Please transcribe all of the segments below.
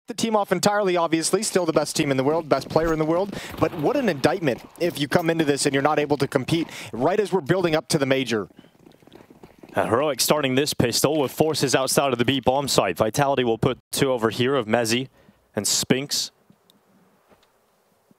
The team off entirely, obviously, still the best team in the world, best player in the world, but what an indictment if you come into this and you're not able to compete right as we're building up to the major. Heroic starting this pistol with forces outside of the B bomb site. Vitality will put two over here of Mezzi and Spinks.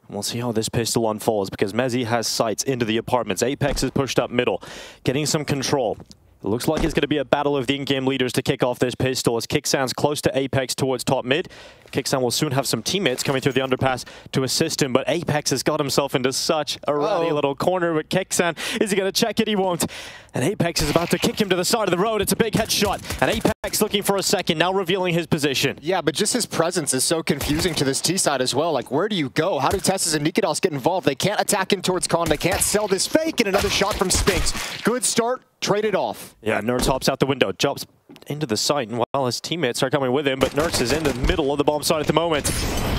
We'll see how this pistol unfolds because Mezzi has sights into the apartments. Apex is pushed up middle, getting some control. It looks like it's going to be a battle of the in-game leaders to kick off this pistol as Kicksan's close to Apex towards top mid. Kicksan will soon have some teammates coming through the underpass to assist him, but Apex has got himself into such a rowdy little corner with Kicksan. Is he going to check it? He won't. And Apex is about to kick him to the side of the road. It's a big headshot. And Apex looking for a second, now revealing his position. Yeah, but just his presence is so confusing to this T side as well. Like, where do you go? How do Tessus and Nikodos get involved? They can't attack in towards Con. They can't sell this fake. And another shot from Spinks. Good start. Trade it off. Yeah, Nerds hops out the window, jumps into the site, and while his teammates are coming with him, but Nerds is in the middle of the bomb site at the moment,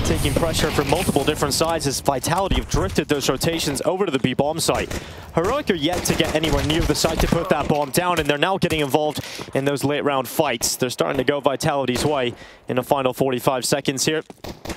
taking pressure from multiple different sides as Vitality have drifted those rotations over to the B bomb site. Heroic are yet to get anywhere near the site to put that bomb down, and they're now getting involved in those late round fights. They're starting to go Vitality's way in the final 45 seconds here.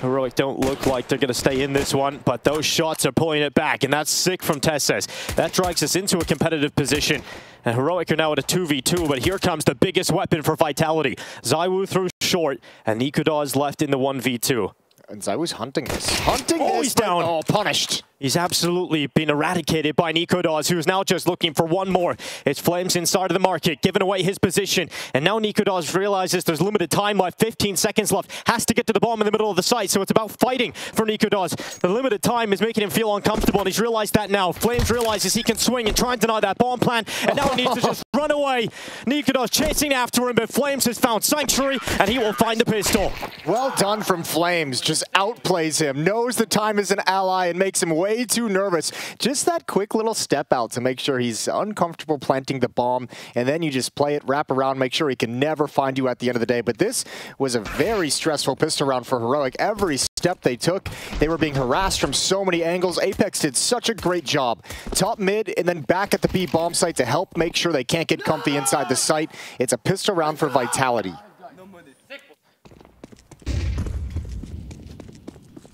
Heroic don't look like they're going to stay in this one, but those shots are pulling it back, and that's sick from Tessus. That drags us into a competitive position. And Heroic are now at a 2v2, but here comes the biggest weapon for Vitality. ZywOo through short, and Nikodos left in the 1v2. And ZywOo's hunting this. He's down. Oh, punished. He's absolutely been eradicated by Nikodos, who's now just looking for one more. It's Flames inside of the market, giving away his position. And now Nikodos realizes there's limited time left, 15 seconds left. Has to get to the bomb in the middle of the site, so it's about fighting for Nikodos. The limited time is making him feel uncomfortable, and he's realized that now. Flames realizes he can swing and try and deny that bomb plan, and now he needs to just run away. Nikodos chasing after him, but Flames has found sanctuary, and he will find the pistol. Well done from Flames, just outplays him, knows the time is an ally, and makes him way too nervous. Just that quick little step out to make sure he's uncomfortable planting the bomb, and then you just play it, wrap around, make sure he can never find you at the end of the day. But this was a very stressful pistol round for Heroic. Every step they took, they were being harassed from so many angles. Apex did such a great job. Top mid, and then back at the B bomb site to help make sure they can't get comfy inside the site. It's a pistol round for Vitality.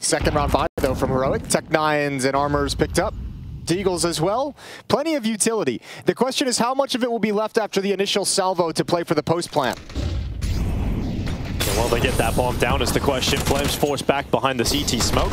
Second round buy, though, from Heroic. Tech-9s and armors picked up. Deagles as well. Plenty of utility. The question is how much of it will be left after the initial salvo to play for the post plant. Well, they get that bomb down is the question. Flames forced back behind the CT smoke.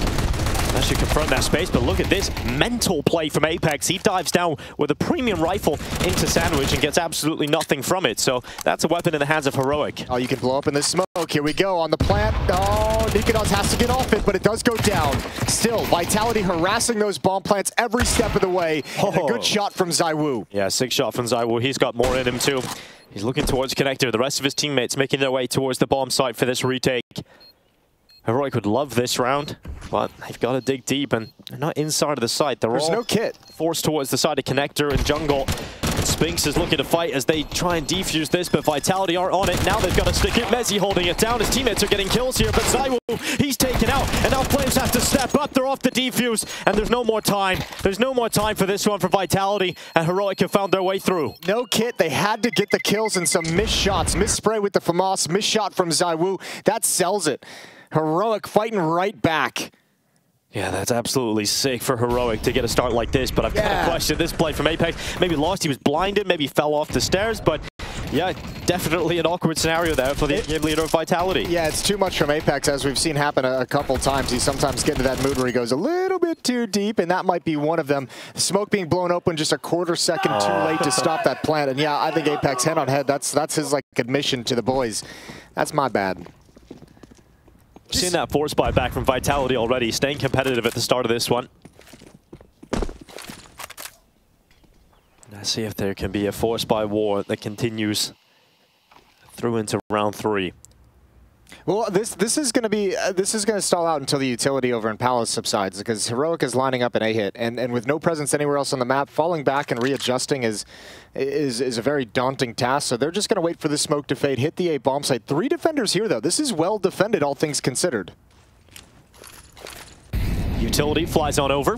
That should confront that space, but look at this mental play from Apex. He dives down with a premium rifle into Sandwich and gets absolutely nothing from it. So that's a weapon in the hands of Heroic. Oh, you can blow up in the smoke. Here we go on the plant. Oh, Nikodos has to get off it, but it does go down. Still, Vitality harassing those bomb plants every step of the way. And a good shot from ZywOo. Yeah, sick shot from ZywOo. He's got more in him too. He's looking towards Connector. The rest of his teammates making their way towards the bomb site for this retake. Heroic would love this round, but they've got to dig deep, and they're not inside of the site. There's no kit. Forced towards the side of Connector and Jungle. And Spinks is looking to fight as they try and defuse this, but Vitality are on it. Now they've got to stick it. Mezzi holding it down. His teammates are getting kills here, but ZywOo, he's taken out. And now Flames have to step up. They're off the defuse, and there's no more time. There's no more time for this one for Vitality, and Heroic have found their way through. No kit. They had to get the kills and some missed shots. Missed spray with the FAMAS, missed shot from ZywOo. That sells it. Heroic fighting right back. Yeah, that's absolutely sick for Heroic to get a start like this, but I've got to question this play from Apex. Maybe lost, he was blinded, maybe fell off the stairs, but yeah, definitely an awkward scenario there for the game leader of Vitality. Yeah, it's too much from Apex, as we've seen happen a couple times. He sometimes gets into that mood where he goes a little bit too deep, and that might be one of them. Smoke being blown open just a quarter second too late to stop that plant, and yeah, I think Apex head on head, that's his like admission to the boys. That's my bad. Seen that force buy back from Vitality already, staying competitive at the start of this one. Let's see if there can be a force buy war that continues through into round 3. Well, this is going to stall out until the utility over in Palace subsides, because Heroic is lining up an A-hit, and with no presence anywhere else on the map, falling back and readjusting is a very daunting task. So they're just going to wait for the smoke to fade, hit the A bomb site. 3 defenders here, though. This is well defended, all things considered. Utility flies on over.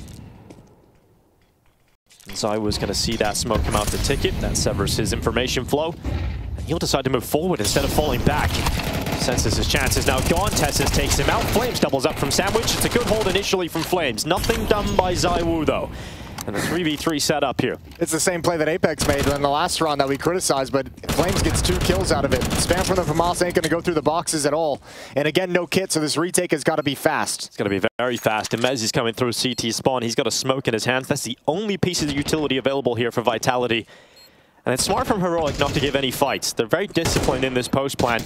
ZywOo's going to see that smoke come out the ticket. That severs his information flow. And he'll decide to move forward instead of falling back. Senses his chances now gone. Tessus takes him out. Flames doubles up from Sandwich. It's a good hold initially from Flames. Nothing done by ZywOo though. And a 3v3 setup here. It's the same play that Apex made in the last round that we criticized, but Flames gets 2 kills out of it. Spam from the FAMAS ain't going to go through the boxes at all. And again, no kit, so this retake has got to be fast. It's going to be very fast. And Mez is coming through CT spawn. He's got a smoke in his hands. That's the only piece of utility available here for Vitality. And it's smart from Heroic not to give any fights. They're very disciplined in this post plan.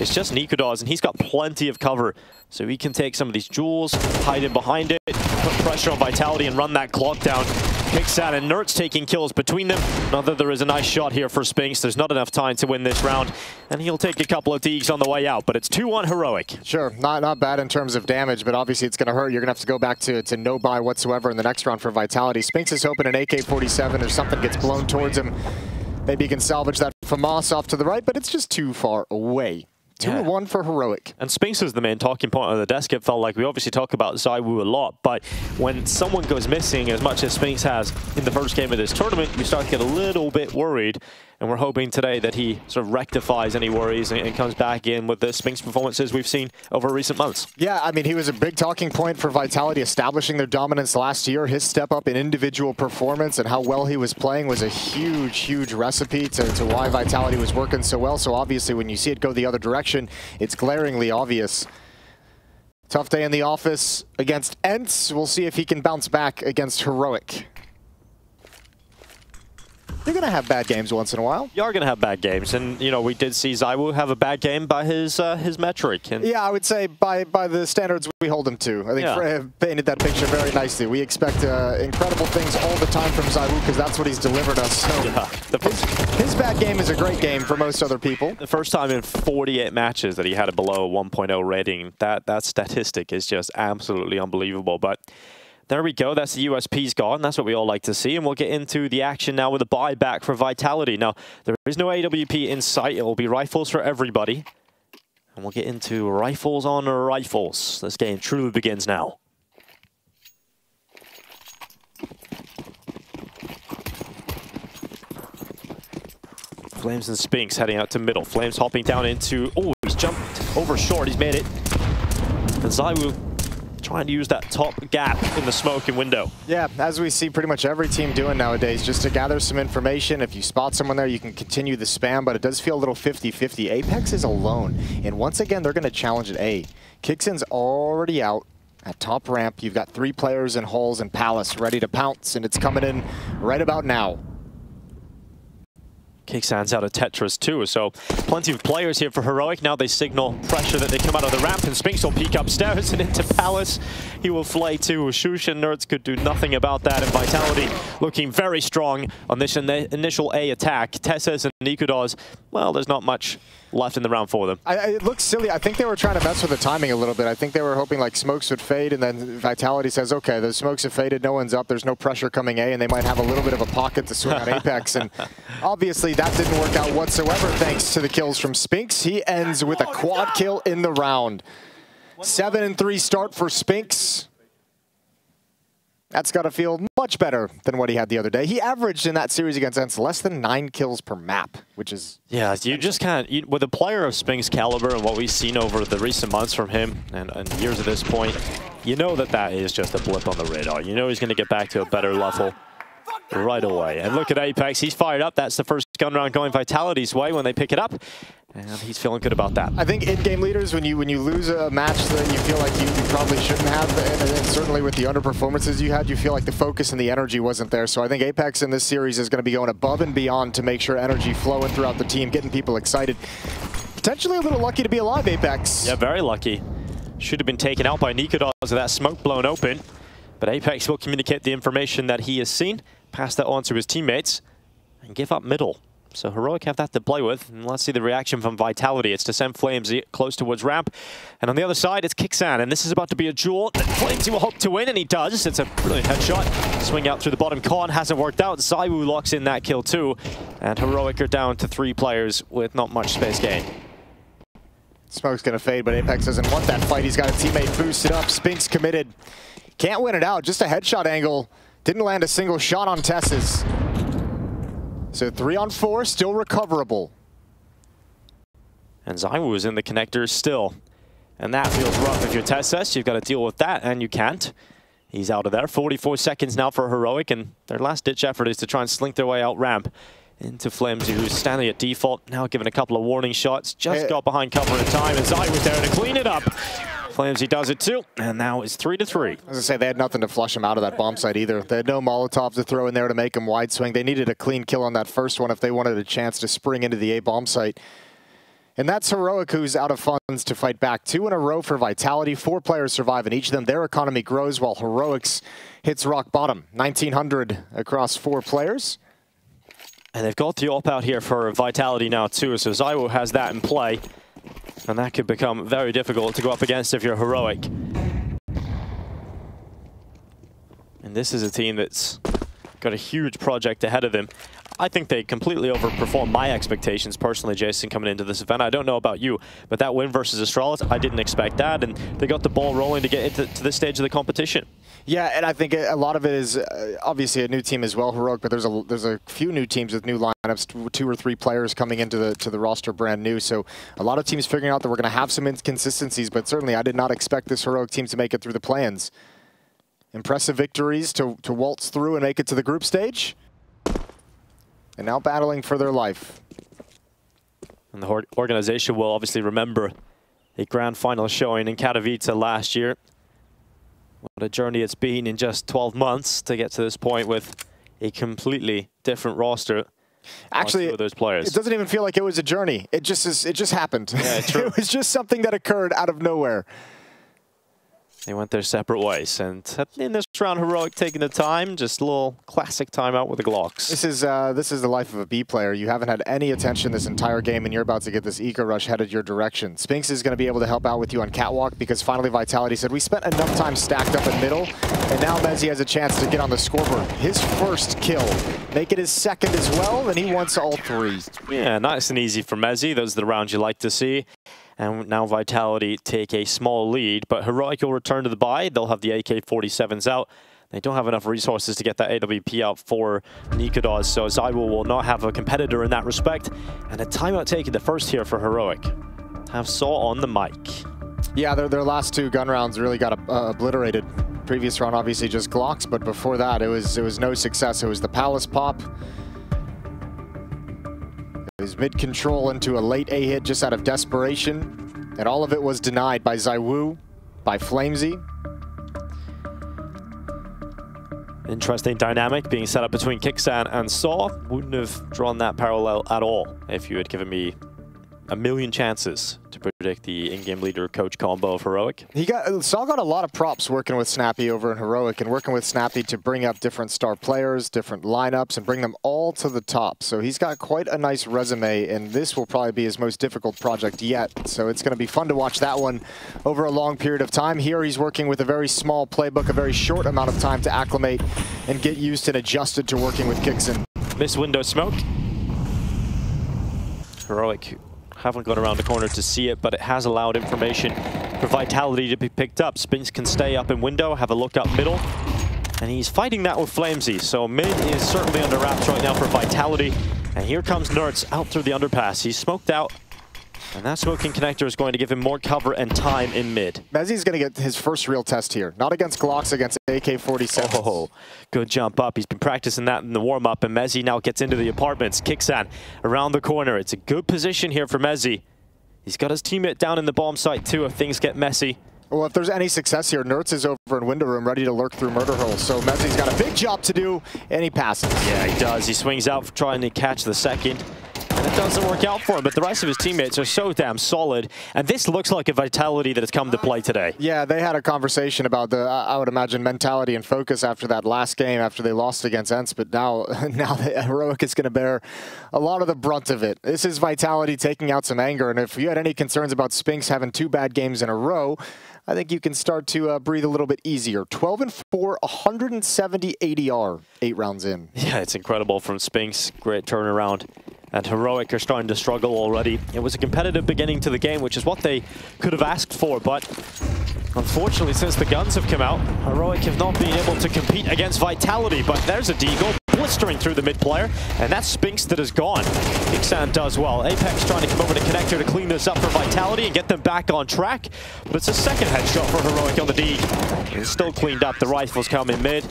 It's just Nikodas, and he's got plenty of cover. So he can take some of these jewels, hide in behind it, put pressure on Vitality and run that clock down. Kixan and Nertz taking kills between them. Now that there is a nice shot here for Spinks, there's not enough time to win this round. And he'll take a couple of deags on the way out, but it's 2-1 Heroic. Sure, not bad in terms of damage, but obviously it's going to hurt. You're going to have to go back to no buy whatsoever in the next round for Vitality. Spinks is hoping an AK-47 or something gets blown towards him. Maybe he can salvage that FAMAS off to the right, but it's just too far away. 2-1 for Heroic. And Spinks is the main talking point on the desk. It felt like we obviously talk about ZywOo a lot, but when someone goes missing as much as Spinks has in the first game of this tournament, we start to get a little bit worried. And we're hoping today that he sort of rectifies any worries and comes back in with the Spinks performances we've seen over recent months. Yeah, I mean, he was a big talking point for Vitality establishing their dominance last year. His step up in individual performance and how well he was playing was a huge, huge recipe to why Vitality was working so well. So obviously when you see it go the other direction, it's glaringly obvious. Tough day in the office against Ents. We'll see if he can bounce back against Heroic. You're going to have bad games once in a while. You are going to have bad games. And, you know, we did see ZywOo have a bad game by his metric. And yeah, I would say by the standards we hold him to. I think Fred painted that picture very nicely. We expect incredible things all the time from ZywOo because that's what he's delivered us. So yeah, his bad game is a great game for most other people. The first time in 48 matches that he had a below 1.0 rating, that statistic is just absolutely unbelievable. But there we go. That's the USP's gone. That's what we all like to see. And we'll get into the action now with a buyback for Vitality. Now, there is no AWP in sight. It will be rifles for everybody. And we'll get into rifles on rifles. This game truly begins now. Flames and Spinks heading out to middle. Flames hopping down into... Oh, he's jumped over short. He's made it. And ZywOo trying to use that top gap in the smoke and window. Yeah, as we see pretty much every team doing nowadays, just to gather some information. If you spot someone there, you can continue the spam, but it does feel a little 50-50. Apex is alone, and once again, they're going to challenge at A. Kixan's already out at top ramp. You've got 3 players in Halls and Palace ready to pounce, and it's coming in right about now. Kixan's out of Tetris too, so plenty of players here for Heroic. Now they signal pressure that they come out of the ramp, and Spinks will peek upstairs and into Palace. He will flay too. Shush and Nertz could do nothing about that, and Vitality looking very strong on this initial A attack. Tessus and Nikodas, well, there's not much left in the round for them. It looks silly. I think they were trying to mess with the timing a little bit. I think they were hoping like smokes would fade, and then Vitality says, okay, the smokes have faded, no one's up, there's no pressure coming A, and they might have a little bit of a pocket to swing on Apex. And obviously that didn't work out whatsoever thanks to the kills from Spinks. He ends with a quad kill in the round. 7-3 start for Spinks. That's got to feel much better than what he had the other day. He averaged in that series against Ents less than 9 kills per map, which is... Yeah, you just can't... With a player of Spinks' caliber and what we've seen over the recent months from him and years at this point, you know that is just a blip on the radar. You know he's going to get back to a better level right away. And look at Apex. He's fired up. That's the first gun round going Vitality's way when they pick it up. And he's feeling good about that. I think in-game leaders, when you lose a match that you feel like you probably shouldn't have, and certainly with the underperformances you had, you feel like the focus and the energy wasn't there. So I think Apex in this series is going to be going above and beyond to make sure energy flowing throughout the team, getting people excited. Potentially a little lucky to be alive, Apex. Yeah, very lucky. Should have been taken out by Nikodas with that smoke blown open. But Apex will communicate the information that he has seen, pass that on to his teammates, and give up middle. So Heroic have that to play with, and let's see the reaction from Vitality. It's to send Flames close towards ramp, and on the other side it's Kixan, and this is about to be a duel that Flames will hope to win, and he does. It's a brilliant headshot. Swing out through the bottom con, hasn't worked out. ZywOo locks in that kill too, and Heroic are down to 3 players with not much space gained. Smoke's gonna fade, but Apex doesn't want that fight. He's got a teammate boosted up. Spinks committed. Can't win it out, just a headshot angle. Didn't land a single shot on Tessus. So 3 on 4, still recoverable. And ZywOo is in the connector still. And that feels rough if you're TeSeS. You've got to deal with that, and you can't. He's out of there. 44 seconds now for Heroic, and their last-ditch effort is to try and slink their way out ramp into Flimsy, who's standing at default, now given a couple of warning shots. Just got behind cover in time, and ZywOo's there to clean it up. Flimsy does it too, and now it's 3-3. As I say, they had nothing to flush him out of that bomb site either. They had no Molotov to throw in there to make him wide swing. They needed a clean kill on that first one if they wanted a chance to spring into the A bomb site. And that's Heroic, who's out of funds to fight back. 2 in a row for Vitality. 4 players survive in each of them. Their economy grows while Heroic's hits rock bottom. 1,900 across 4 players. And they've got the AWP out here for Vitality now too, so ZywOo has that in play. And that could become very difficult to go up against if you're Heroic. And this is a team that's got a huge project ahead of them. I think they completely overperformed my expectations personally, Jason, coming into this event. I don't know about you, but that win versus Astralis, I didn't expect that, and they got the ball rolling to get into this stage of the competition. Yeah, and I think a lot of it is obviously a new team as well, Heroic, but there's a few new teams with new lineups, 2 or 3 players coming into the roster brand new. So a lot of teams figuring out that we're going to have some inconsistencies, but certainly I did not expect this Heroic team to make it through the play-ins. Impressive victories to waltz through and make it to the group stage. And now battling for their life. And the organization will obviously remember a grand final showing in Katowice last year. What a journey it's been in just 12 months to get to this point with a completely different roster. Actually, those players. It doesn't even feel like it was a journey. It just happened. Yeah, true. It was just something that occurred out of nowhere. They went their separate ways, and in this round, Heroic taking the time, just a little classic timeout with the Glocks. This is the life of a B player. You haven't had any attention this entire game, and you're about to get this eco rush headed your direction. Spinx is going to be able to help out with you on Catwalk because finally Vitality said we spent enough time stacked up in middle, and now Mezzi has a chance to get on the scoreboard. His first kill, make it his second as well, and he wants all 3. Yeah, nice and easy for Mezzi. Those are the rounds you like to see. And now Vitality take a small lead, but Heroic will return to the buy. They'll have the AK-47s out. They don't have enough resources to get that AWP out for Nikodas, so ZywOo will not have a competitor in that respect. And a timeout taken, the first here for Heroic. Have Saw on the mic. Yeah, their last 2 gun rounds really got obliterated. Previous round, obviously just Glocks, but before that, it was no success. It was the Palace pop. His mid-control into a late A hit just out of desperation. And all of it was denied by ZywOo, by Flamesy. Interesting dynamic being set up between Kixan and Saw. Wouldn't have drawn that parallel at all if you had given me a million chances to predict the in-game leader-coach combo of Heroic. Saw got a lot of props working with Snappy over in Heroic and working with Snappy to bring up different star players, different lineups, and bring them all to the top. So he's got quite a nice resume, and this will probably be his most difficult project yet. So it's going to be fun to watch that one over a long period of time. Here he's working with a very small playbook, a very short amount of time to acclimate and get used and adjusted to working with Kixan. Miss window smoke. Heroic haven't gone around the corner to see it, but it has allowed information for Vitality to be picked up. Spinx can stay up in window, have a look up middle, and he's fighting that with Flamesy. So mid is certainly under wraps right now for Vitality. And here comes Nertz out through the underpass. He's smoked out, and that smoking connector is going to give him more cover and time in mid. Mezzi's going to get his first real test here. Not against Glocks, against AK-47. Oh, good jump up. He's been practicing that in the warm-up, and Mezzi now gets into the apartments. Kixan around the corner. It's a good position here for Mezzi. He's got his teammate down in the bomb site too if things get messy. Well, if there's any success here, Nertz is over in window room ready to lurk through murder holes. So Mezzi's got a big job to do, and he passes. Yeah, he does. He swings out trying to catch the second. And it doesn't work out for him, but the rest of his teammates are so damn solid. And this looks like a Vitality that has come to play today. Yeah, they had a conversation about the, I would imagine, mentality and focus after that last game, after they lost against Ents. But now the Heroic is going to bear a lot of the brunt of it. This is Vitality taking out some anger. And if you had any concerns about Spinx having 2 bad games in a row, I think you can start to breathe a little bit easier. 12-4, 170 ADR, 8 rounds in. Yeah, it's incredible from Spinx. Great turnaround. And Heroic are starting to struggle already. It was a competitive beginning to the game, which is what they could have asked for, but unfortunately, since the guns have come out, Heroic have not been able to compete against Vitality. But there's a deagle. blistering through the mid player, and that's Spinks that is gone. Kicksand does well. Apex trying to come over to connector to clean this up for Vitality and get them back on track, but it's a second headshot for Heroic on the D. It's still cleaned up, the rifles come in mid,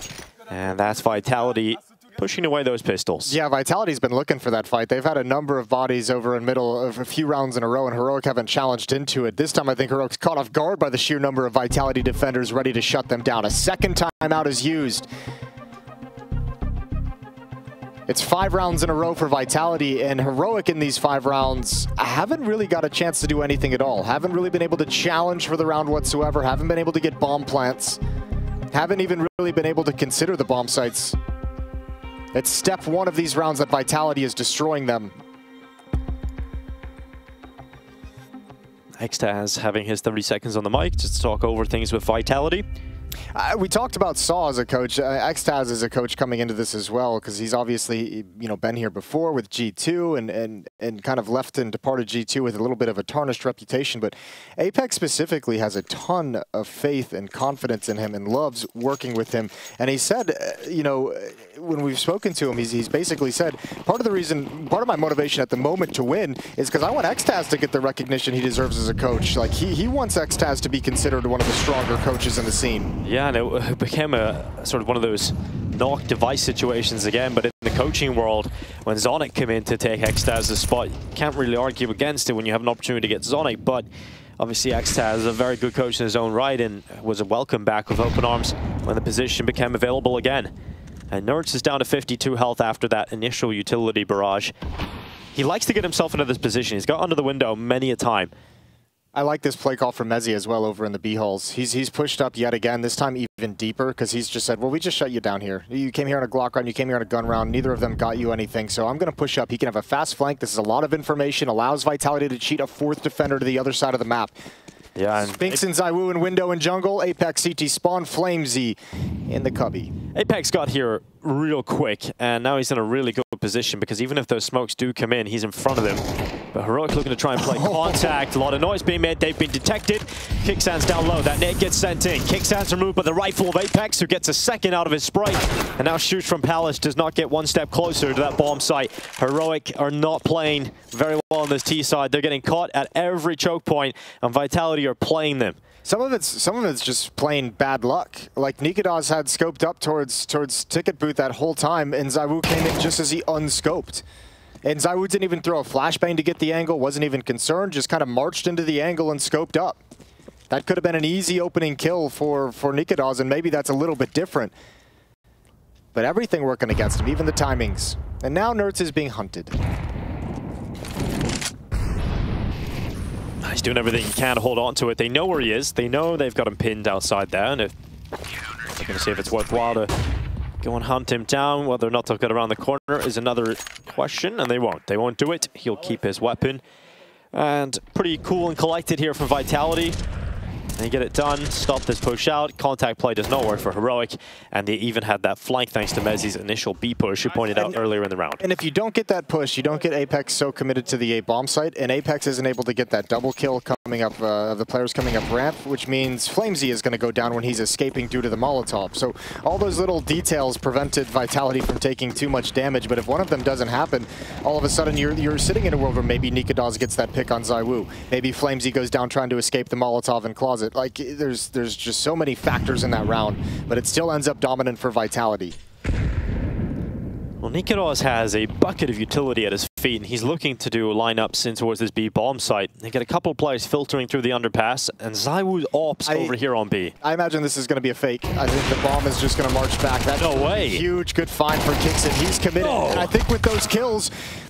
and that's Vitality pushing away those pistols. Yeah, Vitality's been looking for that fight. They've had a number of bodies over in middle of a few rounds in a row, and Heroic haven't challenged into it. This time I think Heroic's caught off guard by the sheer number of Vitality defenders ready to shut them down. A second timeout is used. It's 5 rounds in a row for Vitality, and Heroic in these 5 rounds haven't really got a chance to do anything at all. Haven't really been able to challenge for the round whatsoever. Haven't been able to get bomb plants. Haven't even really been able to consider the bomb sites. It's step 1 of these rounds that Vitality is destroying them. Xtaz having his 30 seconds on the mic just to talk over things with Vitality. We talked about Saw as a coach. Xtaz is a coach coming into this as well, because he's obviously, you know, been here before with G2 and kind of left and departed G2 with a little bit of a tarnished reputation. But Apex specifically has a ton of faith and confidence in him and loves working with him. And he said, you know, when we've spoken to him, he's basically said, part of my motivation at the moment to win is because I want Xtaz to get the recognition he deserves as a coach. Like, he wants Xtaz to be considered one of the stronger coaches in the scene. Yeah, and it became a sort of one of those knock device situations again, but in the coaching world, when Zonic came in to take Xtaz's spot, you can't really argue against it when you have an opportunity to get Zonic, but obviously Xtaz is a very good coach in his own right and was a welcome back with open arms when the position became available again. And Nerds is down to 52 health after that initial utility barrage. He likes to get himself into this position. He's got under the window many a time. I like this play call from Mezzi as well over in the B-holes. He's pushed up yet again, this time even deeper, because he's just said, well, we just shut you down here. You came here on a Glock round, you came here on a gun round, neither of them got you anything, so I'm going to push up. He can have a fast flank. This is a lot of information, allows Vitality to cheat a 4th defender to the other side of the map. Yeah, and Spinks and ZywOo in window and jungle. Apex CT spawn, Flamesy in the cubby. Apex got here real quick, and now he's in a really good position because even if those smokes do come in, he's in front of them. But Heroic looking to try and play contact. A lot of noise being made. They've been detected. Kicksand's down low. That nade gets sent in. Kicksand's removed by the rifle of Apex, who gets a second out of his sprite. And now Shoosh from Palace does not get one step closer to that bomb site. Heroic are not playing very well on this T side. They're getting caught at every choke point, and Vitality are playing them. Some of it's just plain bad luck. Like Nikados had scoped up towards Ticket Booth that whole time, and ZywOo came in just as he unscoped. And ZywOo didn't even throw a flashbang to get the angle, wasn't even concerned, just kind of marched into the angle and scoped up. That could have been an easy opening kill for Nikados, and maybe that's a little bit different. But everything working against him, even the timings. And now Nerds is being hunted. He's doing everything he can to hold on to it. They know where he is. They know they've got him pinned outside there. And if they're going to see if it's worthwhile to go and hunt him down. Whether or not they'll get around the corner is another question, and they won't. They won't do it. He'll keep his weapon. And pretty cool and collected here from Vitality. They get it done, stop this push out. Contact play does not work for Heroic, and they even had that flank thanks to Mezzi's initial B push, you pointed out earlier in the round. And if you don't get that push, you don't get Apex so committed to the A bomb site, and Apex isn't able to get that double kill coming up, of the players coming up ramp, which means Flamesy is going to go down when he's escaping due to the Molotov. So all those little details prevented Vitality from taking too much damage, but if one of them doesn't happen, all of a sudden you're sitting in a world where maybe Nikados gets that pick on ZywOo. Maybe Flamesy goes down trying to escape the Molotov and closet. Like, there's just so many factors in that round, but it still ends up dominant for Vitality. Well, Nikados has a bucket of utility at his feet, and he's looking to do lineups in towards this B bomb site. They get a couple of players filtering through the underpass, and ZywOo ops over here on B. I imagine this is going to be a fake. I think the bomb is just going to march back. That's no way. Huge, good find for Kixon. He's committed, and I think with those kills,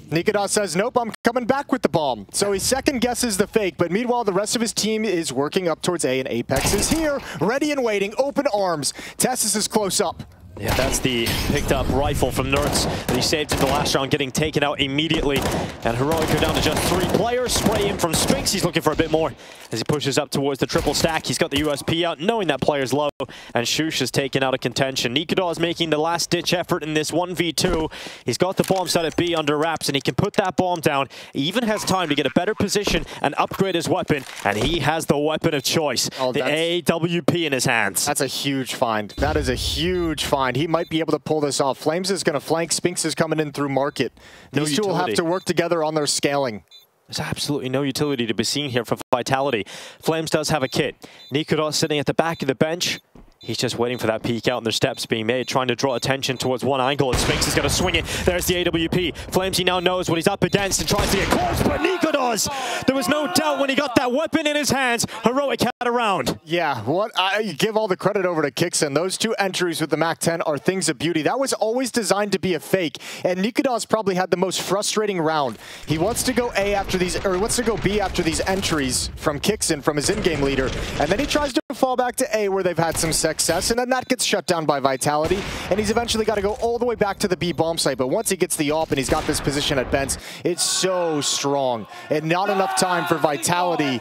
Nikados says, nope, I'm coming back with the bomb. So he second guesses the fake, but meanwhile, the rest of his team is working up towards A, and Apex is here, ready and waiting, open arms. Tessus is close up. Yeah, that's the picked up rifle from Nerds that he saved in the last round, getting taken out immediately. And Heroic are down to just 3 players. Spray in from Spinks. He's looking for a bit more as he pushes up towards the triple stack. He's got the USP out, knowing that player's low. And Shoosh is taken out of contention. Nikados making the last-ditch effort in this 1v2. He's got the bomb set at B under wraps, and he can put that bomb down. He even has time to get a better position and upgrade his weapon. And he has the weapon of choice, the AWP in his hands. That's a huge find. That is a huge find mind. He might be able to pull this off. Flames is going to flank. Spinks is coming in through market. These two will have to work together on their scaling. There's absolutely no utility to be seen here for Vitality. Flames does have a kit. Nikodos sitting at the back of the bench. He's just waiting for that peek out and their steps being made, trying to draw attention towards one angle, and Spinks is going to swing it. There's the AWP. Flames, he now knows what he's up against and tries to get close, but Nikodos! There was no doubt when he got that weapon in his hands. Heroic had a round. Yeah, I give all the credit over to Kixen. Those two entries with the MAC-10 are things of beauty. That was always designed to be a fake, and Nikodos probably had the most frustrating round. He wants to go A after these, or wants to go B after these entries from Kixen, from his in-game leader, and then he tries to fall back to A where they've had some success, and then that gets shut down by Vitality, and he's eventually got to go all the way back to the B bomb site. But once he gets the AWP and he's got this position at Benz, it's so strong, and not enough time for Vitality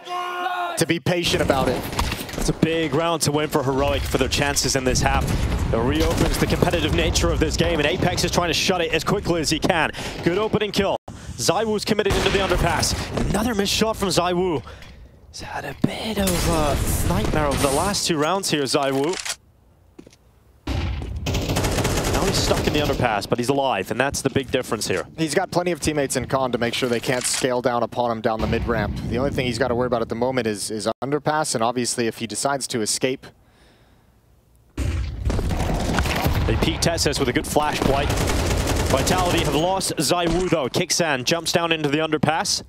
to be patient about it. It's a big round to win for Heroic for their chances in this half. It reopens the competitive nature of this game, and Apex is trying to shut it as quickly as he can. Good opening kill. ZywOo's committed into the underpass. Another missed shot from ZywOo. He's had a bit of a nightmare over the last two rounds here, ZywOo. Now he's stuck in the underpass, but he's alive, and that's the big difference here. He's got plenty of teammates in con to make sure they can't scale down upon him down the mid-ramp. The only thing he's got to worry about at the moment is underpass, and obviously if he decides to escape. They peek Tessus with a good flash blight. Vitality have lost ZywOo though. Kixan jumps down into the underpass,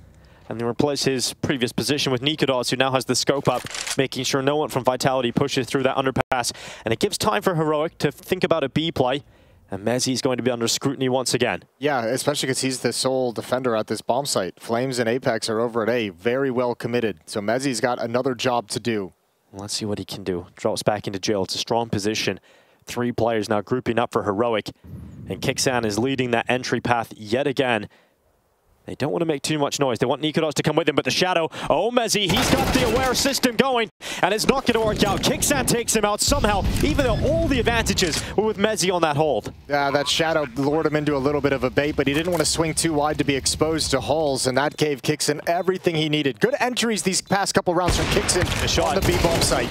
and they replace his previous position with Nikodos, who now has the scope up, making sure no one from Vitality pushes through that underpass. And it gives time for Heroic to think about a B play. And Mezzi's going to be under scrutiny once again. Yeah, especially because he's the sole defender at this bomb site. Flames and Apex are over at A, very well committed. So Mezzi's got another job to do. Let's see what he can do. Drops back into jail. It's a strong position. 3 players now grouping up for Heroic. And Kixan is leading that entry path yet again. They don't want to make too much noise. They want Nikodos to come with him, but the Shadow, oh, Mezzi, he's got the aware system going, and it's not going to work out. Kixan takes him out somehow, even though all the advantages were with Mezzi on that hold. Yeah, that Shadow lured him into a little bit of a bait, but he didn't want to swing too wide to be exposed to hulls, and that gave Kixan everything he needed. Good entries these past couple rounds from Kixan on the B-bomb site.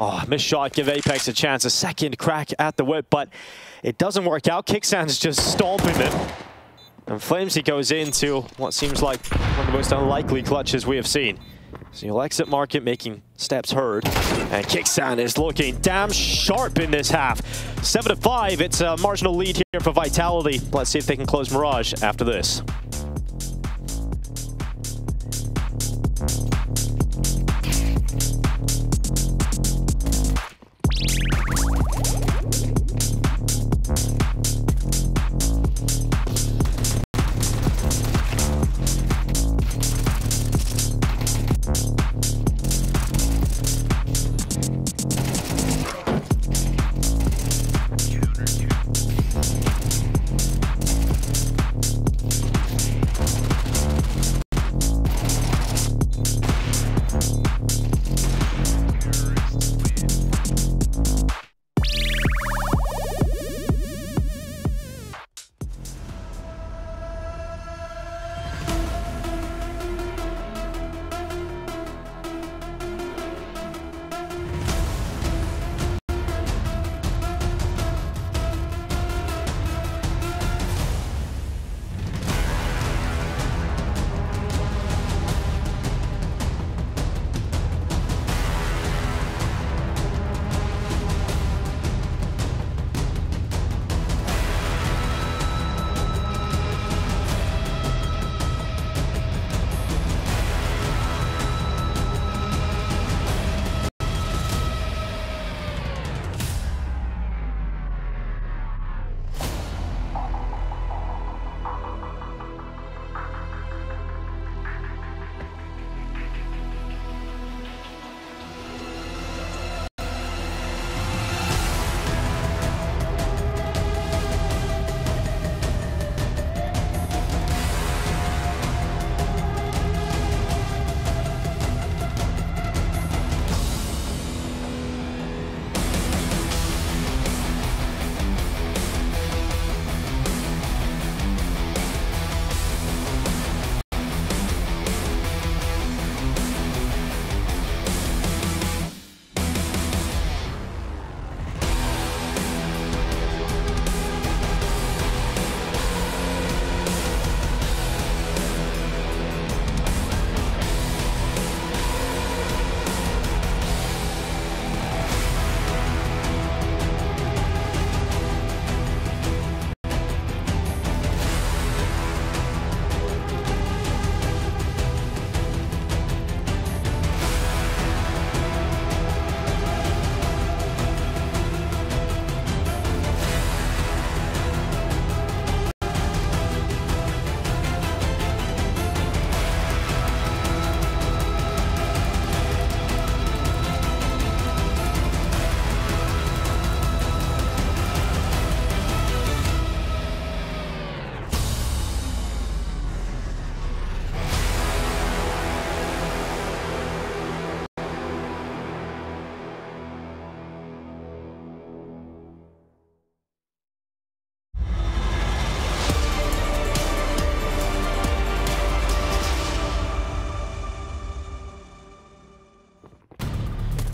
Oh, missed shot, give Apex a chance, a second crack at the whip, but it doesn't work out. Kixan's just stomping it. And Flames, he goes into what seems like one of the most unlikely clutches we have seen. So he'll exit market, making steps heard. And Kixan is looking damn sharp in this half. 7-5, it's a marginal lead here for Vitality. Let's see if they can close Mirage after this.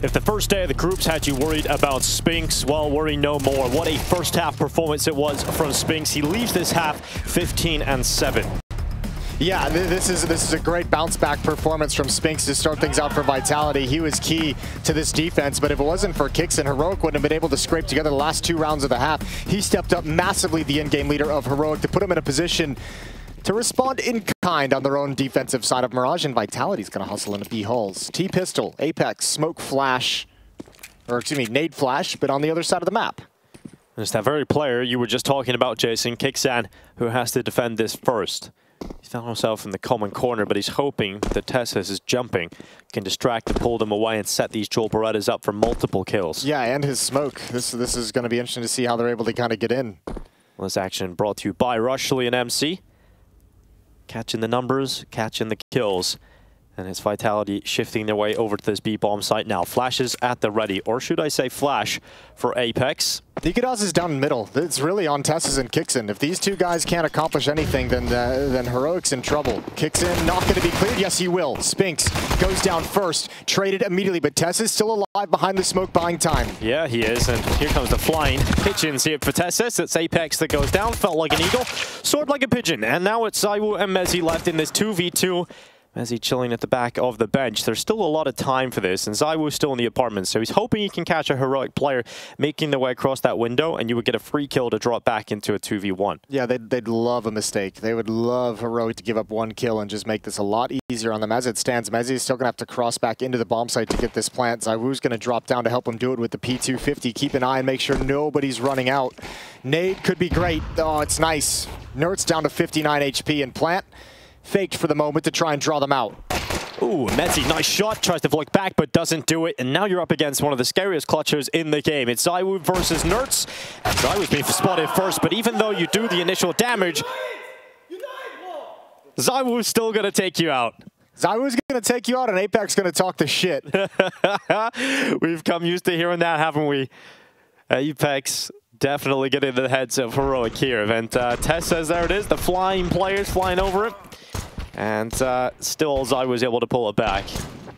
If the first day of the groups had you worried about Spinks, well, worry no more. What a first half performance it was from Spinks. He leaves this half 15-7. Yeah, this is a great bounce back performance from Spinks to start things out for Vitality. He was key to this defense, but if it wasn't for Kixen, Heroic wouldn't have been able to scrape together the last 2 rounds of the half. He stepped up massively, the in-game leader of Heroic, to put him in a position to respond in kind on their own defensive side of Mirage, and Vitality's gonna hustle into B hulls. T-Pistol, Apex, Smoke Flash, or excuse me, Nade Flash, but on the other side of the map. And it's that very player you were just talking about, Jason, Kixan, who has to defend this first. He's found himself in the common corner, but he's hoping that Tessus is jumping, can distract and pull them away and set these Jewel Berettas up for multiple kills. Yeah, and his smoke. This is gonna be interesting to see how they're able to kind of get in. Well, this action brought to you by Rushley and MC. Catching the numbers, catching the kills. And it's Vitality shifting their way over to this B-bomb site now. Flash is at the ready, or should I say Flash for Apex. Nikodas is down in middle. It's really on Tessus and Kixen. If these two guys can't accomplish anything, then Heroic's in trouble. Kixen not going to be cleared. Yes, he will. Spinks goes down first, traded immediately, but Tessus still alive behind the smoke, buying time. Yeah, he is, and here comes the flying pigeons here for Tessus. It's Apex that goes down, felt like an eagle, soared like a pigeon, and now it's Zaiwu and Mezi left in this 2v2. Mezi chilling at the back of the bench. There's still a lot of time for this, and Zaiwu's still in the apartment, so he's hoping he can catch a Heroic player making their way across that window, and you would get a free kill to drop back into a 2v1. Yeah, they'd love a mistake. They would love Heroic to give up 1 kill and just make this a lot easier on them. As it stands, Mezi is still going to have to cross back into the bomb site to get this plant. Zaiwu's going to drop down to help him do it with the P250. Keep an eye and make sure nobody's running out. Nade could be great. Oh, it's nice. Nert's down to 59 HP, and plant faked for the moment to try and draw them out. Ooh, Mezi, nice shot, tries to flick back, but doesn't do it, and now you're up against one of the scariest clutchers in the game. It's Zaiwu versus Nertz, and Zaiwu's being spotted first, but even though you do the initial damage, Zaiwu's still gonna take you out. Zaiwu's gonna take you out, and Apex gonna talk the shit. We've come used to hearing that, haven't we? Apex definitely getting the heads of Heroic here, and Tess says there it is, the flying players flying over it. And still Zai was able to pull it back.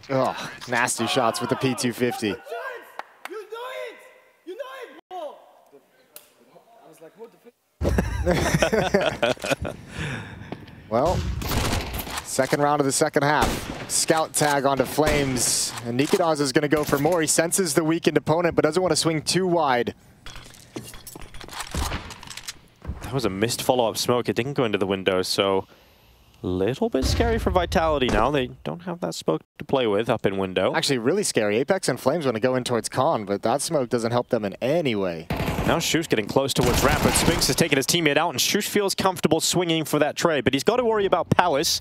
Oh, nasty shots with the P250. Well, second round of the second half. Scout tag onto Flames. And Nikodas is going to go for more. He senses the weakened opponent, but doesn't want to swing too wide. That was a missed follow-up smoke. It didn't go into the window, so little bit scary for Vitality now. They don't have that smoke to play with up in window. Actually, really scary. Apex and Flames want to go in towards Con, but that smoke doesn't help them in any way. Now Shush getting close towards ramp, but Spinks is taking his teammate out, and Shush feels comfortable swinging for that trade, but he's got to worry about Palace.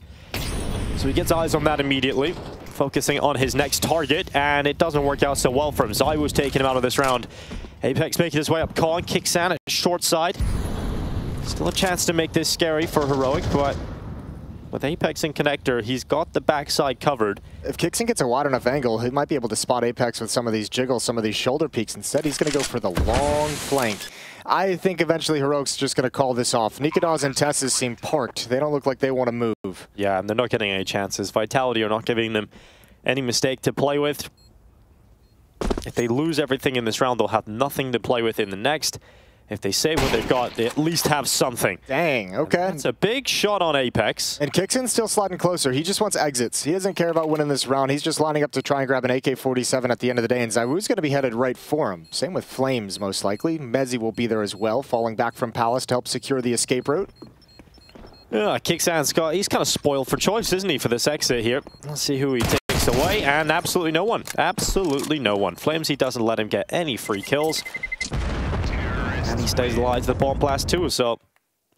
So he gets eyes on that immediately, focusing on his next target, and it doesn't work out so well for him. Zaiwu's taking him out of this round. Apex making his way up Con, Kixan at short side. Still a chance to make this scary for Heroic, but with Apex and Connector, he's got the backside covered. If Kixen gets a wide enough angle, he might be able to spot Apex with some of these jiggles, some of these shoulder peeks. Instead, he's going to go for the long flank. I think eventually Heroic's just going to call this off. Nikodas and Tessus seem parked. They don't look like they want to move. Yeah, and they're not getting any chances. Vitality are not giving them any mistake to play with. If they lose everything in this round, they'll have nothing to play with in the next. If they save what they've got, they at least have something. Dang, okay. It's a big shot on Apex. And Kixen's still sliding closer. He just wants exits. He doesn't care about winning this round. He's just lining up to try and grab an AK-47 at the end of the day, and Zaiwu's going to be headed right for him. Same with Flames, most likely. Mezi will be there as well, falling back from Palace to help secure the escape route. Yeah, Kixan's got, he's kind of spoiled for choice, isn't he, for this exit here? Let's see who he takes away, and absolutely no one. Absolutely no one. Flames, he doesn't let him get any free kills. And he stays alive to the bomb blast too, so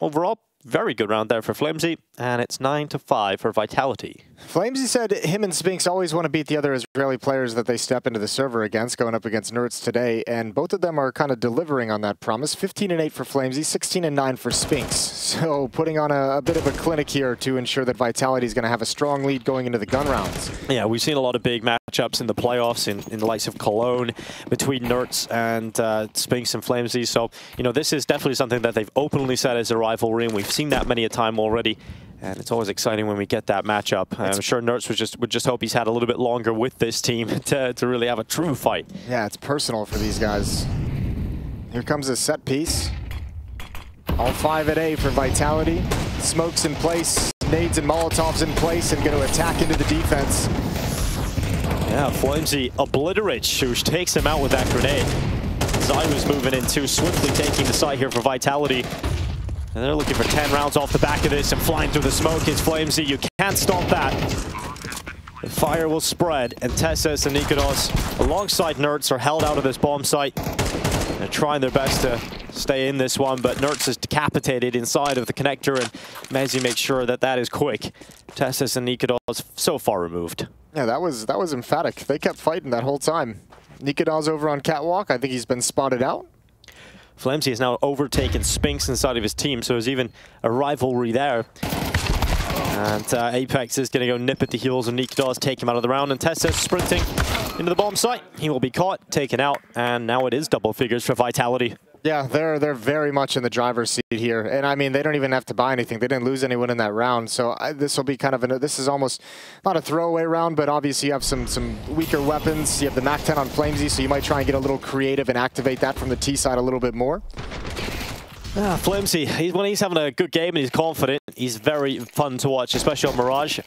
overall, very good round there for Flamesy, and it's 9-5 for Vitality. Flamesy said him and Spinks always want to beat the other Israeli players that they step into the server against, going up against Nertz today, and both of them are kind of delivering on that promise. 15-8 for Flamesy, 16-9 for Spinks. So putting on a bit of a clinic here to ensure that Vitality is going to have a strong lead going into the gun rounds. Yeah, we've seen a lot of big matchups in the playoffs in the likes of Cologne between Nertz and Spinks and Flamesy. So, you know, this is definitely something that they've openly said as a rivalry, and we've seen that many a time already. And it's always exciting when we get that matchup. I'm sure Nertz would just hope he's had a little bit longer with this team to really have a true fight. Yeah, it's personal for these guys. Here comes a set piece. All 5 at A for Vitality. Smokes in place, nades and Molotovs in place, and going to attack into the defense. Yeah, Flamesy obliterates Shush, takes him out with that grenade. Zyru's moving in too, swiftly taking the site here for Vitality. And they're looking for 10 rounds off the back of this, and flying through the smoke is Flamesy. You can't stop that. The fire will spread, and Tessus and Nikodos, alongside Nertz, are held out of this bomb site. They're trying their best to stay in this one, but Nertz is decapitated inside of the connector, and Mezi makes sure that that is quick. Tessus and Nikodos so far removed. Yeah, that was emphatic. They kept fighting that whole time. Nikodos over on Catwalk. I think he's been spotted out. Flamesy has now overtaken Spinks inside of his team, so there's even a rivalry there. And Apex is going to go nip at the heels of Nikodos, take him out of the round, and Tessus sprinting into the bomb site. He will be caught, taken out, and now it is double figures for Vitality. Yeah, they're very much in the driver's seat here, and I mean they don't even have to buy anything. They didn't lose anyone in that round, so this will be kind of this is almost not a throwaway round, but obviously you have some weaker weapons. You have the MAC-10 on Flamesy, so you might try and get a little creative and activate that from the T side a little bit more. Flamesy, when he's having a good game and he's confident, he's very fun to watch, especially on Mirage.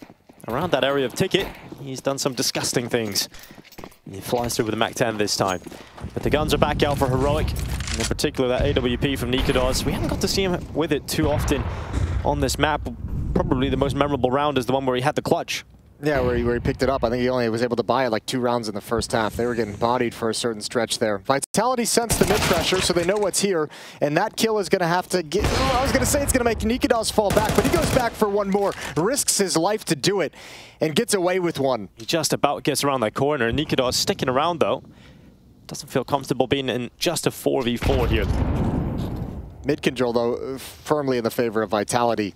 Around that area of Ticket, he's done some disgusting things. He flies through with the MAC-10 this time. But the guns are back out for Heroic, and in particular that AWP from Nikodos. We haven't got to see him with it too often on this map. Probably the most memorable round is the one where he had the clutch. Yeah, where he picked it up. I think he only was able to buy it like 2 rounds in the first half. They were getting bodied for a certain stretch there. Vitality sensed the mid-pressure, so they know what's here. And that kill is going to have to get... I was going to say it's going to make Nikodos fall back, but he goes back for one more, risks his life to do it, and gets away with one. He just about gets around that corner. Nikodos sticking around, though. Doesn't feel comfortable being in just a 4v4 here. Mid-control, though, firmly in the favor of Vitality.